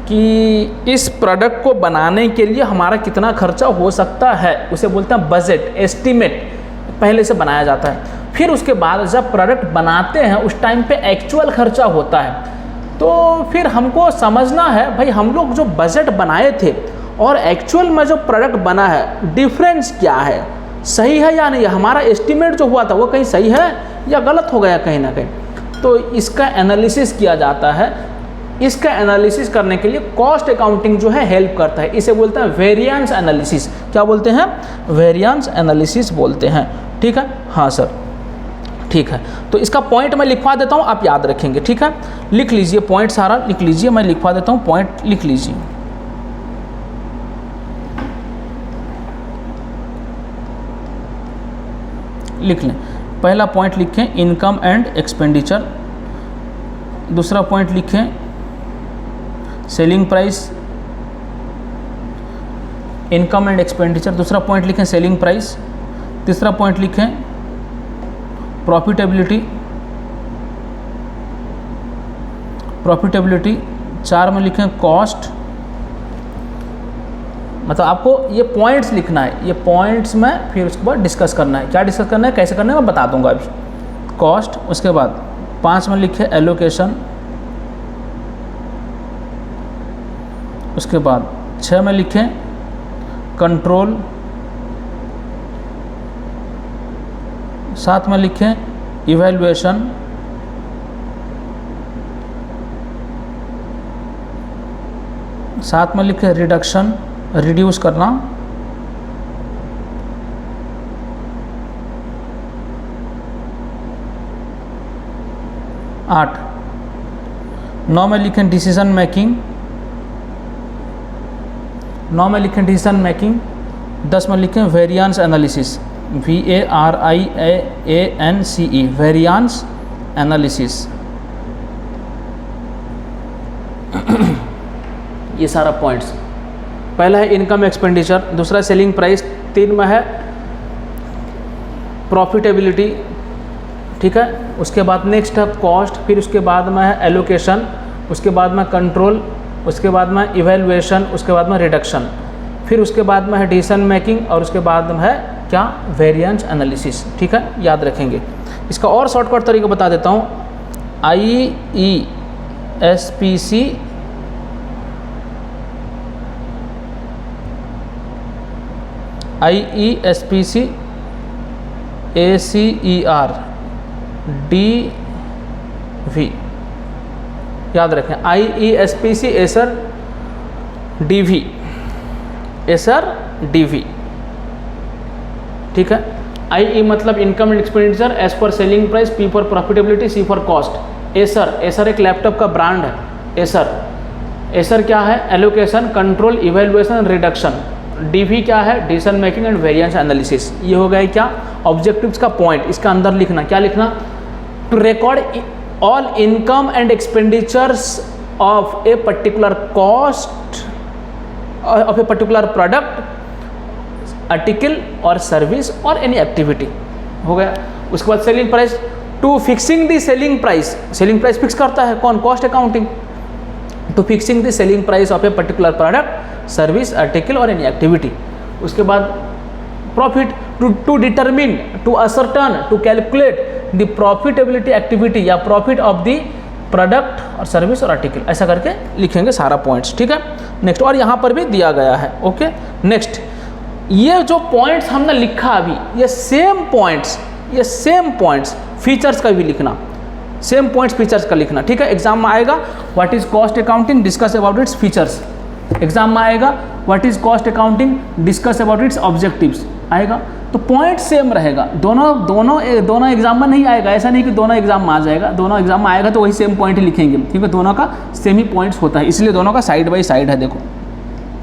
कि इस प्रोडक्ट को बनाने के लिए हमारा कितना खर्चा हो सकता है, उसे बोलते हैं बजट, एस्टीमेट पहले से बनाया जाता है। फिर उसके बाद जब प्रोडक्ट बनाते हैं उस टाइम पे एक्चुअल खर्चा होता है, तो फिर हमको समझना है भाई हम लोग जो बजट बनाए थे और एक्चुअल में जो प्रोडक्ट बना है डिफरेंस क्या है, सही है या नहीं, हमारा एस्टीमेट जो हुआ था वो कहीं सही है या गलत हो गया कहीं ना कहीं। तो इसका एनालिसिस किया जाता है। इसका एनालिसिस करने के लिए कॉस्ट अकाउंटिंग जो है हेल्प करता है। इसे बोलते हैं वेरिएंस एनालिसिस। क्या बोलते हैं? वेरिएंस एनालिसिस बोलते हैं। ठीक है, हाँ सर, ठीक है। तो इसका पॉइंट मैं लिखवा देता हूँ, आप याद रखेंगे। ठीक है, लिख लीजिए पॉइंट सारा लिख लीजिए, मैं लिखवा देता हूँ, पॉइंट लिख लीजिए। लिख लें। पहला पॉइंट लिखें इनकम एंड एक्सपेंडिचर, दूसरा पॉइंट लिखें selling price, income and expenditure, दूसरा पॉइंट लिखें सेलिंग प्राइस, तीसरा पॉइंट लिखें प्रॉफिटेबिलिटी, प्रॉफिटेबिलिटी, 4 में लिखें कॉस्ट, मतलब आपको ये पॉइंट्स लिखना है, ये पॉइंट्स में फिर उसके बाद डिस्कस करना है। क्या डिस्कस करना है, कैसे करना है, मैं बता दूंगा अभी। कॉस्ट, उसके बाद 5 में लिखे एलोकेशन, उसके बाद 6 में लिखें कंट्रोल, 7 में लिखें इवैल्यूएशन, 7 में लिखें रिडक्शन, रिड्यूस करना, 8, 9 में लिखें डिसीजन मेकिंग, 9 में लिखें डिसीजन मेकिंग, 10 में लिखें variance analysis, VARIANCE, variance analysis. ये सारा पॉइंट्स, पहला है इनकम एक्सपेंडिचर, दूसरा सेलिंग प्राइस, 3 में है प्रॉफिटेबिलिटी, ठीक है। उसके बाद नेक्स्ट है कॉस्ट, फिर उसके बाद में है एलोकेशन, उसके बाद में कंट्रोल, उसके बाद में इवैल्यूएशन, उसके बाद में रिडक्शन, फिर उसके बाद में है डिसीजन मेकिंग, और उसके बाद में है क्या, वेरिएंस एनालिसिस, ठीक है, याद रखेंगे। इसका और शॉर्टकट तरीका बता देता हूँ, IESPC ACER DV, याद रखें, IESPC ACER DV, ACER DV, ठीक है। IE मतलब income and expenditure, S for selling price, P for profitability, C for cost. ACER एक लैपटॉप का ब्रांड है। ACER क्या है, allocation, control, evaluation, reduction. DV क्या है, decision making and variance analysis. ये हो गया क्या, ऑब्जेक्टिव्स का पॉइंट। इसका अंदर लिखना, क्या लिखना, to record all income and expenditures of a particular cost of a particular product, article और सर्विस और एनी एक्टिविटी, हो गया। उसके बाद selling price, to fixing the selling price, selling price fix करता है कौन, cost accounting. To fixing the selling price of a particular product, service, article और एनी एक्टिविटी। उसके बाद profit, to determine, to ascertain, to calculate the profitability activity या profit of the product और service और article, ऐसा करके लिखेंगे सारा पॉइंट्स, ठीक है। नेक्स्ट, और यहाँ पर भी दिया गया है, ओके। नेक्स्ट, ये जो पॉइंट्स हमने लिखा अभी, ये सेम पॉइंट्स फीचर्स का भी लिखना, सेम पॉइंट्स फीचर्स का लिखना, ठीक है। एग्जाम में आएगा what is cost accounting, discuss about its features. Exam में आएगा what is cost accounting, discuss about it's objectives आएगा। तो पॉइंट सेम रहेगा, दोनों एग्जाम में नहीं आएगा, ऐसा नहीं कि दोनों एग्जाम में आ जाएगा, दोनों एग्जाम में आएगा तो वही सेम पॉइंट ही लिखेंगे, ठीक है। दोनों का सेम ही पॉइंट्स होता है, इसलिए दोनों का साइड बाई साइड है, देखो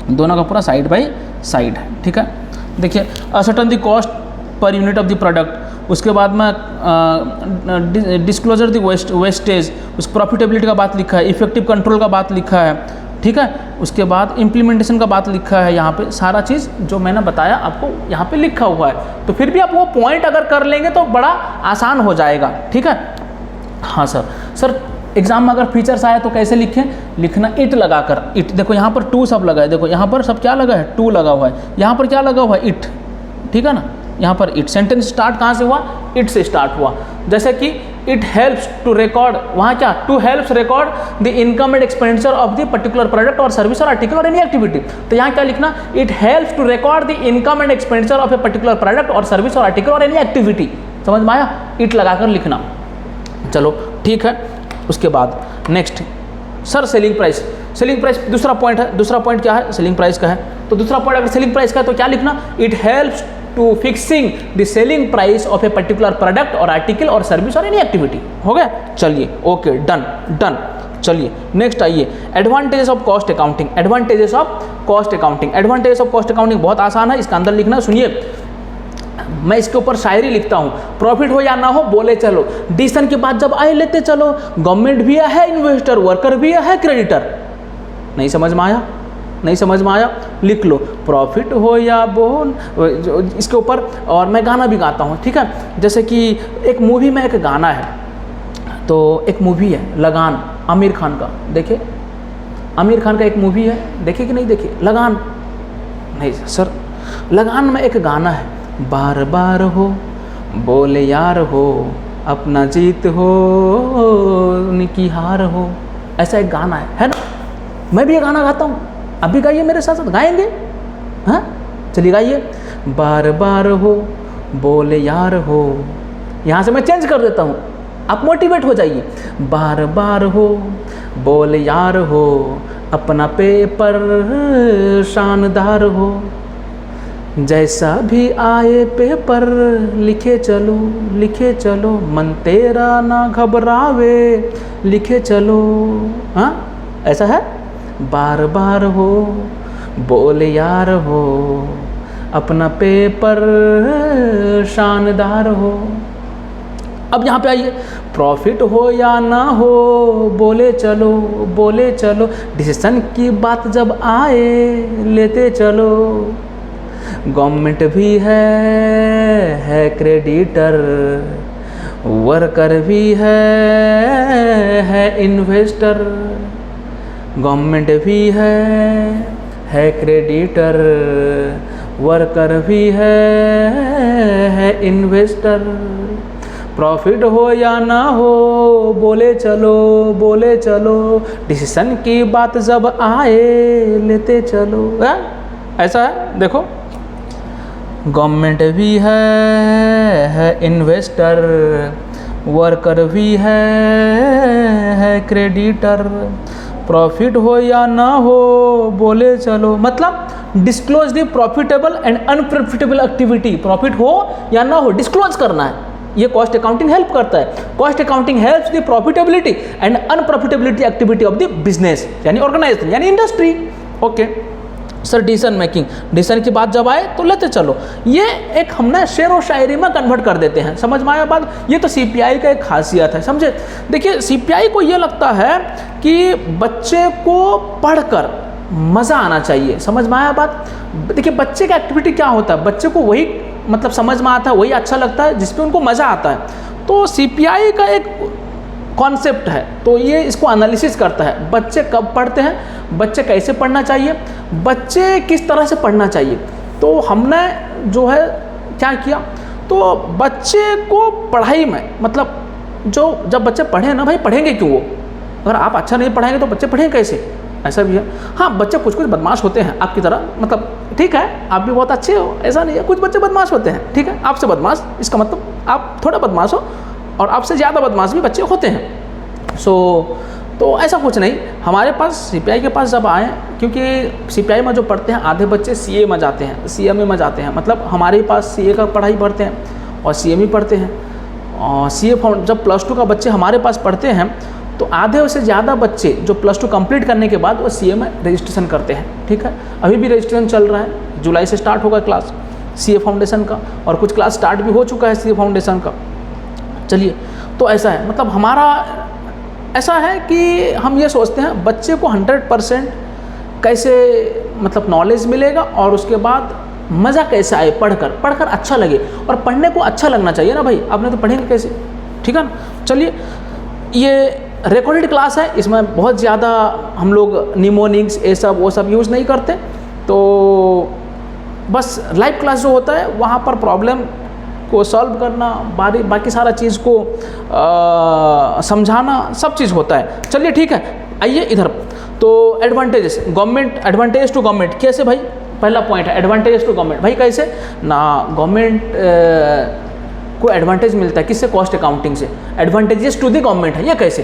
दोनों का पूरा साइड बाई साइड है, ठीक है। देखिए, ascertain the cost per unit of the product, उसके बाद में डिस्क्लोजर द वेस्टेज, उस प्रॉफिटेबिलिटी का बात लिखा है, इफेक्टिव कंट्रोल का बात लिखा है, ठीक है। उसके बाद इम्प्लीमेंटेशन का बात लिखा है, यहाँ पे सारा चीज़ जो मैंने बताया आपको यहाँ पे लिखा हुआ है। तो फिर भी आप वो पॉइंट अगर कर लेंगे तो बड़ा आसान हो जाएगा, ठीक है। हाँ सर एग्जाम में अगर फीचर्स आया तो कैसे लिखें, लिखना इट लगाकर, इट, देखो यहाँ पर टू सब लगा है, देखो यहाँ पर सब क्या लगा है, टू लगा हुआ है, यहाँ पर क्या लगा हुआ है, इट, ठीक है ना। यहाँ पर इट, सेंटेंस स्टार्ट कहाँ से हुआ, इट से स्टार्ट हुआ। जैसे कि इट हेल्प्स टू रिकॉर्ड, वहाँ क्या, to helps record the income and expenditure of the particular product और सर्विस और आर्टिकल और एनी एक्टिविटी। तो यहाँ क्या लिखना, it helps to record the income and expenditure of a particular product और सर्विस और आर्टिकल और एनी एक्टिविटी। समझ में आया, इट लगाकर लिखना, चलो ठीक है। उसके बाद नेक्स्ट, सर सेलिंग प्राइस दूसरा पॉइंट है, दूसरा पॉइंट क्या है, सेलिंग प्राइस का है। तो दूसरा पॉइंट अगर सेलिंग प्राइस का है तो क्या लिखना, it helps to fixing the selling price of a particular product और आर्टिकल और सर्विस और एनी एक्टिविटी। हो गया, चलिए ओके, डन। चलिए नेक्स्ट आइए, advantages of cost accounting. Advantages of cost accounting बहुत आसान है, इसका अंदर लिखना, सुनिए मैं इसके ऊपर शायरी लिखता हूँ, प्रॉफिट हो या ना हो बोले चलो, डिसीजन के बाद जब आए लेते चलो, गवर्नमेंट भी है इन्वेस्टर, वर्कर भी है क्रेडिटर। नहीं समझ में आया, लिख लो, प्रॉफिट हो या बोन, इसके ऊपर। और मैं गाना भी गाता हूँ, ठीक है। जैसे कि एक मूवी में एक गाना है, तो एक मूवी है लगान, आमिर खान का, देखिए आमिर खान का एक मूवी है, देखिए कि नहीं देखिए, लगान, नहीं सर, लगान में एक गाना है, बार बार हो बोले यार हो, अपना जीत हो उनकी हार हो, ऐसा एक गाना है ना। मैं भी ये गाना गाता हूँ, आप भी गाइए मेरे साथ साथ, गाएंगे? हाँ चलिए गाइए। बार बार हो बोले यार हो, यहाँ से मैं चेंज कर देता हूँ, आप मोटिवेट हो जाइए। बार बार हो बोले यार हो, अपना पेपर शानदार हो, जैसा भी आए पेपर लिखे चलो, मन तेरा ना घबरावे लिखे चलो। हाँ ऐसा है। बार बार हो बोले यार हो, अपना पेपर शानदार हो। अब यहाँ पे आइए, प्रॉफिट हो या ना हो बोले चलो, डिसीजन की बात जब आए लेते चलो। गवर्नमेंट भी है क्रेडिटर, वर्कर भी है इन्वेस्टर। गवर्नमेंट भी है क्रेडिटर, वर्कर भी है इन्वेस्टर। प्रॉफिट हो या ना हो बोले चलो, डिसीजन की बात जब आए लेते चलो। ऐसा है, देखो गवर्नमेंट भी है इन्वेस्टर, वर्कर भी है क्रेडिटर। प्रॉफिट हो या ना हो बोले चलो, मतलब disclose the profitable and unprofitable activity. Profit हो या ना हो डिस्क्लोज करना है, ये कॉस्ट अकाउंटिंग हेल्प करता है। Cost accounting helps the profitability and unprofitability activity of the business, यानी ऑर्गेनाइजेशन यानी industry. Okay sir, decision making, decision की बात जब आए तो लेते चलो, ये एक हमने शेर व शायरी में कन्वर्ट कर देते हैं। समझ में आया बात? ये तो सीपीआई का एक खासियत है, समझे। देखिए सीपीआई को ये लगता है कि बच्चे को पढ़कर मज़ा आना चाहिए। समझ में आया बात? देखिए बच्चे का एक्टिविटी क्या होता है, बच्चे को वही मतलब समझ में आता है, वही अच्छा लगता है जिसपे उनको मज़ा आता है। तो सीपीआई का एक कॉन्सेप्ट है, तो ये इसको एनालिसिस करता है, बच्चे कब पढ़ते हैं, बच्चे कैसे पढ़ना चाहिए, बच्चे किस तरह से पढ़ना चाहिए। तो हमने जो है क्या किया, तो बच्चे को पढ़ाई में मतलब जो जब बच्चे पढ़े ना भाई, पढ़ेंगे क्यों वो? अगर आप अच्छा नहीं पढ़ाएंगे तो बच्चे पढ़ेंगे कैसे? ऐसा भी है। हाँ बच्चे कुछ बदमाश होते हैं आपकी तरह, मतलब ठीक है आप भी बहुत अच्छे हो, ऐसा नहीं है, कुछ बच्चे बदमाश होते हैं, ठीक है आपसे बदमाश, इसका मतलब आप थोड़ा बदमाश हो, और आपसे ज़्यादा बदमाश भी बच्चे होते हैं। तो ऐसा कुछ नहीं। हमारे पास सीपीआई के पास जब आए, क्योंकि सीपीआई में जो पढ़ते हैं आधे बच्चे सीए में जाते हैं, सीएमए में जाते हैं, मतलब हमारे पास सीए का पढ़ाई पढ़ते हैं और सीएमई पढ़ते हैं। और सीए जब +2 का बच्चे हमारे पास पढ़ते हैं तो आधे से ज़्यादा बच्चे जो +2 कंप्लीट करने के बाद वो सीए में रजिस्ट्रेशन करते हैं, ठीक है। अभी भी रजिस्ट्रेशन चल रहा है, जुलाई से स्टार्ट होगा क्लास सीए फाउंडेशन का, और कुछ क्लास स्टार्ट भी हो चुका है सीए फाउंडेशन का। चलिए, तो ऐसा है, मतलब हमारा ऐसा है कि हम ये सोचते हैं बच्चे को 100% कैसे मतलब नॉलेज मिलेगा, और उसके बाद मज़ा कैसे आए पढ़कर अच्छा लगे, और पढ़ने को अच्छा लगना चाहिए ना भाई, आपने तो पढ़ेंगे कैसे, ठीक है ना। चलिए, ये रिकॉर्डेड क्लास है, इसमें बहुत ज़्यादा हम लोग निमोनिक्स ये सब वो सब यूज़ नहीं करते, तो बस लाइव क्लास जो होता है वहाँ पर प्रॉब्लम को सॉल्व करना, बाकी सारा चीज़ को समझाना, सब चीज़ होता है। चलिए ठीक है, आइए इधर। तो advantages, government advantage to government कैसे भाई? पहला पॉइंट है एडवांटेज टू गवर्नमेंट। भाई कैसे ना, गवर्नमेंट को एडवांटेज मिलता है किससे? कॉस्ट अकाउंटिंग से। एडवांटेजेस टू द गवर्नमेंट है, ये कैसे?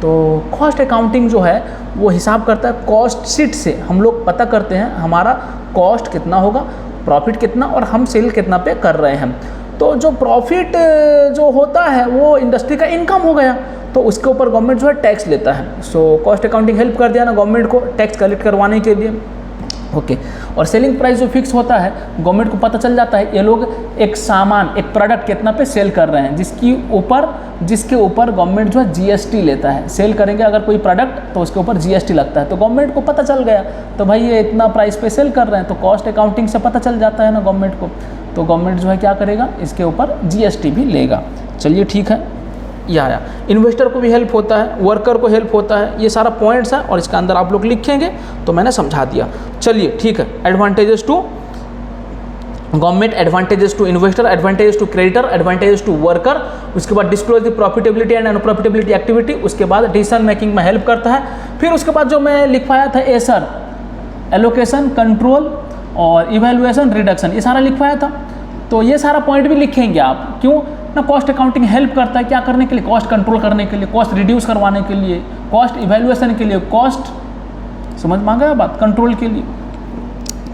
तो कॉस्ट अकाउंटिंग जो है वो हिसाब करता है कॉस्ट शीट से, हम लोग पता करते हैं हमारा कॉस्ट कितना होगा, प्रॉफिट कितना, और हम सेल कितना पे कर रहे हैं। तो जो प्रॉफिट जो होता है वो इंडस्ट्री का इनकम हो गया, तो उसके ऊपर गवर्नमेंट जो है टैक्स लेता है। सो कॉस्ट अकाउंटिंग हेल्प कर दिया ना गवर्नमेंट को टैक्स कलेक्ट करवाने के लिए। ओके, और सेलिंग प्राइस जो फिक्स होता है गवर्नमेंट को पता चल जाता है ये लोग एक सामान, एक प्रोडक्ट कितना पे सेल कर रहे हैं, जिसके ऊपर गवर्नमेंट जो है जीएसटी लेता है। सेल करेंगे अगर कोई प्रोडक्ट तो उसके ऊपर जीएसटी लगता है, तो गवर्नमेंट को पता चल गया तो भाई ये इतना प्राइस पे सेल कर रहे हैं, तो कॉस्ट अकाउंटिंग से पता चल जाता है ना गवर्नमेंट को, तो गवर्नमेंट जो है क्या करेगा, इसके ऊपर जीएसटी भी लेगा। चलिए ठीक है, ये आया, इन्वेस्टर को भी हेल्प होता है, वर्कर को हेल्प होता है, ये सारा पॉइंट्स है और इसके अंदर आप लोग लिखेंगे तो मैंने समझा दिया। चलिए ठीक है, advantages to government, advantages to investor, advantages to creditor, advantages to worker, उसके बाद disclose the profitability and unprofitability activity, उसके बाद डिसीजन मेकिंग में हेल्प करता है। फिर उसके बाद जो मैं लिखवाया था एसर, एलोकेशन, कंट्रोल और इवैल्यूएशन, रिडक्शन, ये सारा लिखवाया था। तो ये सारा पॉइंट भी लिखेंगे आप, क्यों ना, कॉस्ट अकाउंटिंग हेल्प करता है क्या करने के लिए, कॉस्ट कंट्रोल करने के लिए, कॉस्ट रिड्यूस करवाने के लिए, कॉस्ट इवैल्यूएशन के लिए, कॉस्ट समझ में आ गया बात, कंट्रोल के लिए।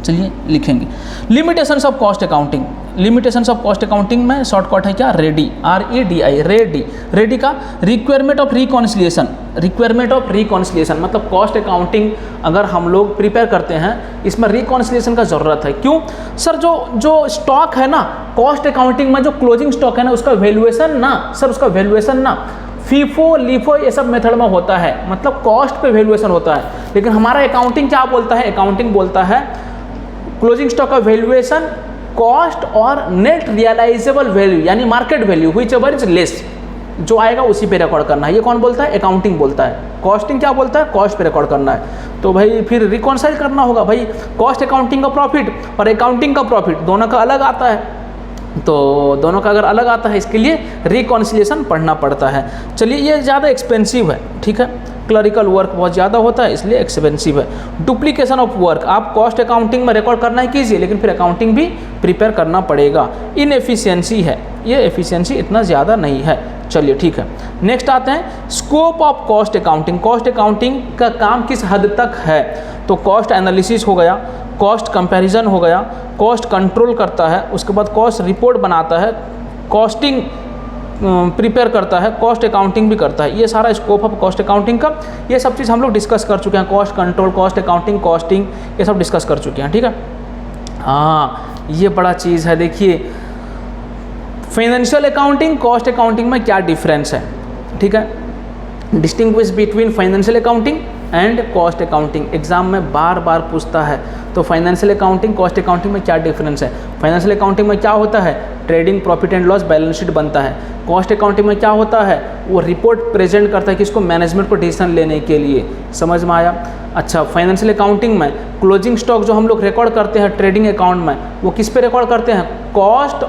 चलिए लिखेंगे limitations of cost accounting. Limitations of cost accounting में शॉर्टकट है क्या, रेडी, REDI, रेडी। रेडी का requirement of reconciliation, requirement of reconciliation मतलब कॉस्ट अकाउंटिंग अगर हम लोग प्रिपेयर करते हैं इसमें रिकॉन्सिलिएशन का ज़रूरत है। क्यों सर, जो स्टॉक है ना कॉस्ट अकाउंटिंग में, जो क्लोजिंग स्टॉक है ना उसका वैल्यूएशन ना सर, उसका वैल्यूएशन ना फीफो लीफो ये सब मेथड में होता है, मतलब कॉस्ट पे वैल्यूएशन होता है। लेकिन हमारा अकाउंटिंग क्या बोलता है, अकाउंटिंग बोलता है क्लोजिंग स्टॉक का वैल्यूएशन कॉस्ट और नेट रियलाइजेबल वैल्यू यानी market value whichever is less, जो आएगा उसी पे रिकॉर्ड करना है। ये कौन बोलता है, अकाउंटिंग बोलता है। कॉस्टिंग क्या बोलता है, कॉस्ट पे रिकॉर्ड करना है। तो भाई फिर रिकॉन्साइल करना होगा, भाई कॉस्ट अकाउंटिंग का प्रॉफिट और अकाउंटिंग का प्रॉफिट दोनों का अलग आता है, तो दोनों का अगर अलग आता है इसके लिए रिकॉन्सिलिएशन पढ़ना पड़ता है। चलिए ये ज़्यादा एक्सपेंसिव है, ठीक है, क्लरिकल वर्क बहुत ज़्यादा होता है इसलिए एक्सपेंसिव है। डुप्लीकेशन ऑफ वर्क, आप कॉस्ट अकाउंटिंग में रिकॉर्ड करना ही कीजिए लेकिन फिर अकाउंटिंग भी प्रिपेयर करना पड़ेगा। इनएफिशिएंसी है, ये एफिशिएंसी इतना ज़्यादा नहीं है। चलिए ठीक है, नेक्स्ट आते हैं scope of cost accounting. Cost accounting का काम किस हद तक है, तो कॉस्ट एनालिसिस हो गया, कॉस्ट कंपैरिजन हो गया, कॉस्ट कंट्रोल करता है, उसके बाद कॉस्ट रिपोर्ट बनाता है, कॉस्टिंग प्रिपेयर करता है, कॉस्ट अकाउंटिंग भी करता है। ये सारा स्कोप ऑफ कॉस्ट अकाउंटिंग का, ये सब चीज़ हम लोग डिस्कस कर चुके हैं। Cost control, cost accounting, costing, ये सब डिस्कस कर चुके हैं, ठीक है। हाँ ये बड़ा चीज़ है, देखिए फाइनेंशियल अकाउंटिंग कॉस्ट अकाउंटिंग में क्या डिफरेंस है, ठीक है। Distinguish between financial accounting and cost accounting, exam में बार बार पूछता है। तो फाइनेंशियल अकाउंटिंग कॉस्ट अकाउंटिंग में क्या डिफरेंस है। फाइनेंशियल अकाउंटिंग में क्या होता है, trading profit and loss balance sheet बनता है। कॉस्ट अकाउंटिंग में क्या होता है, वो रिपोर्ट प्रेजेंट करता है किसको, मैनेजमेंट को डिसीजन लेने के लिए। समझ में आया। अच्छा, फाइनेंशियल अकाउंटिंग में क्लोजिंग स्टॉक जो हम लोग रिकॉर्ड करते हैं ट्रेडिंग अकाउंट में, वो किस पे रिकॉर्ड करते हैं, कॉस्ट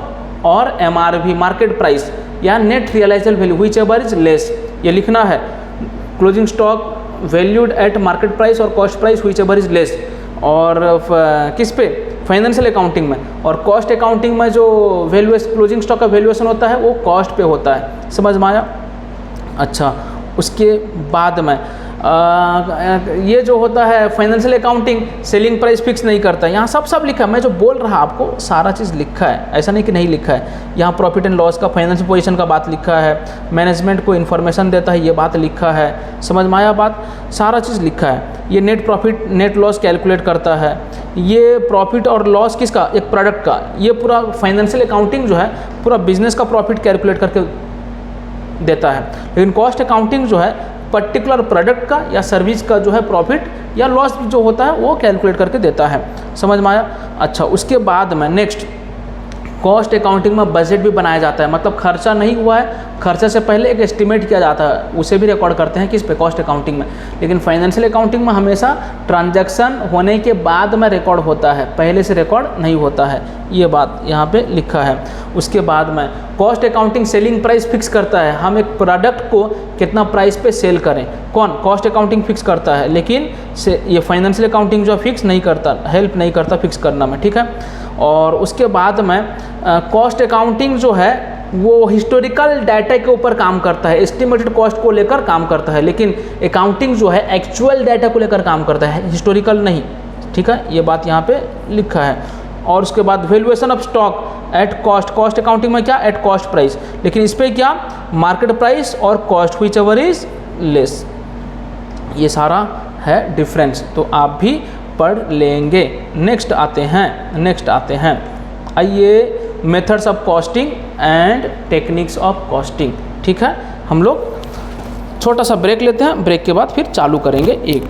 और MRV मार्केट प्राइस या net realisable value whichever is less, ये लिखना है। Closing stock valued at market price और cost price whichever is less, और किस पे, फाइनेंशियल अकाउंटिंग में। और कॉस्ट अकाउंटिंग में जो वैल्यूएशन क्लोजिंग स्टॉक का वैल्यूएशन होता है वो कॉस्ट पे होता है। समझ में आया। अच्छा, उसके बाद में ये जो होता है financial accounting selling price fix नहीं करता है। यहाँ सब लिखा है, मैं जो बोल रहा आपको सारा चीज़ लिखा है, ऐसा नहीं कि नहीं लिखा है। यहाँ प्रॉफिट एंड लॉस का फाइनेंशियल पोजीशन का बात लिखा है, मैनेजमेंट को इन्फॉर्मेशन देता है ये बात लिखा है। समझ में आया बात, सारा चीज़ लिखा है। ये net profit net loss calculate करता है, ये प्रॉफिट और लॉस किसका, एक प्रोडक्ट का। ये पूरा फाइनेंशियल अकाउंटिंग जो है पूरा बिजनेस का प्रॉफिट कैलकुलेट करके देता है। लेकिन कॉस्ट अकाउंटिंग जो है पर्टिकुलर प्रोडक्ट का या सर्विस का जो है प्रॉफिट या लॉस जो होता है वो कैलकुलेट करके देता है। समझ में आया। अच्छा, उसके बाद में नेक्स्ट कॉस्ट अकाउंटिंग में बजट भी बनाया जाता है, मतलब खर्चा नहीं हुआ है, खर्चा से पहले एक एस्टिमेट किया जाता है, उसे भी रिकॉर्ड करते हैं किस पे, कॉस्ट अकाउंटिंग में। लेकिन फाइनेंशियल अकाउंटिंग में हमेशा ट्रांजैक्शन होने के बाद में रिकॉर्ड होता है, पहले से रिकॉर्ड नहीं होता है, ये बात यहाँ पे लिखा है। उसके बाद में cost accounting selling price fix करता है, हम एक प्रोडक्ट को कितना प्राइस पे सेल करें, कौन, कॉस्ट अकाउंटिंग फिक्स करता है। लेकिन ये फाइनेंशियल अकाउंटिंग जो फिक्स नहीं करता, हेल्प नहीं करता फिक्स करना में, ठीक है। और उसके बाद में कॉस्ट अकाउंटिंग जो है वो हिस्टोरिकल डाटा के ऊपर काम करता है, एस्टिमेटेड कॉस्ट को लेकर काम करता है। लेकिन अकाउंटिंग जो है एक्चुअल डाटा को लेकर काम करता है, हिस्टोरिकल नहीं, ठीक है। ये बात यहाँ पे लिखा है। और उसके बाद valuation of stock at cost, cost accounting में क्या, एट कॉस्ट प्राइस, लेकिन इस पर क्या, मार्केट प्राइस और cost which ever is less. ये सारा है डिफरेंस, तो आप भी पढ़ लेंगे। नेक्स्ट आते हैं आइए methods of costing and techniques of costing, ठीक है। हम लोग छोटा सा ब्रेक लेते हैं, ब्रेक के बाद फिर चालू करेंगे एक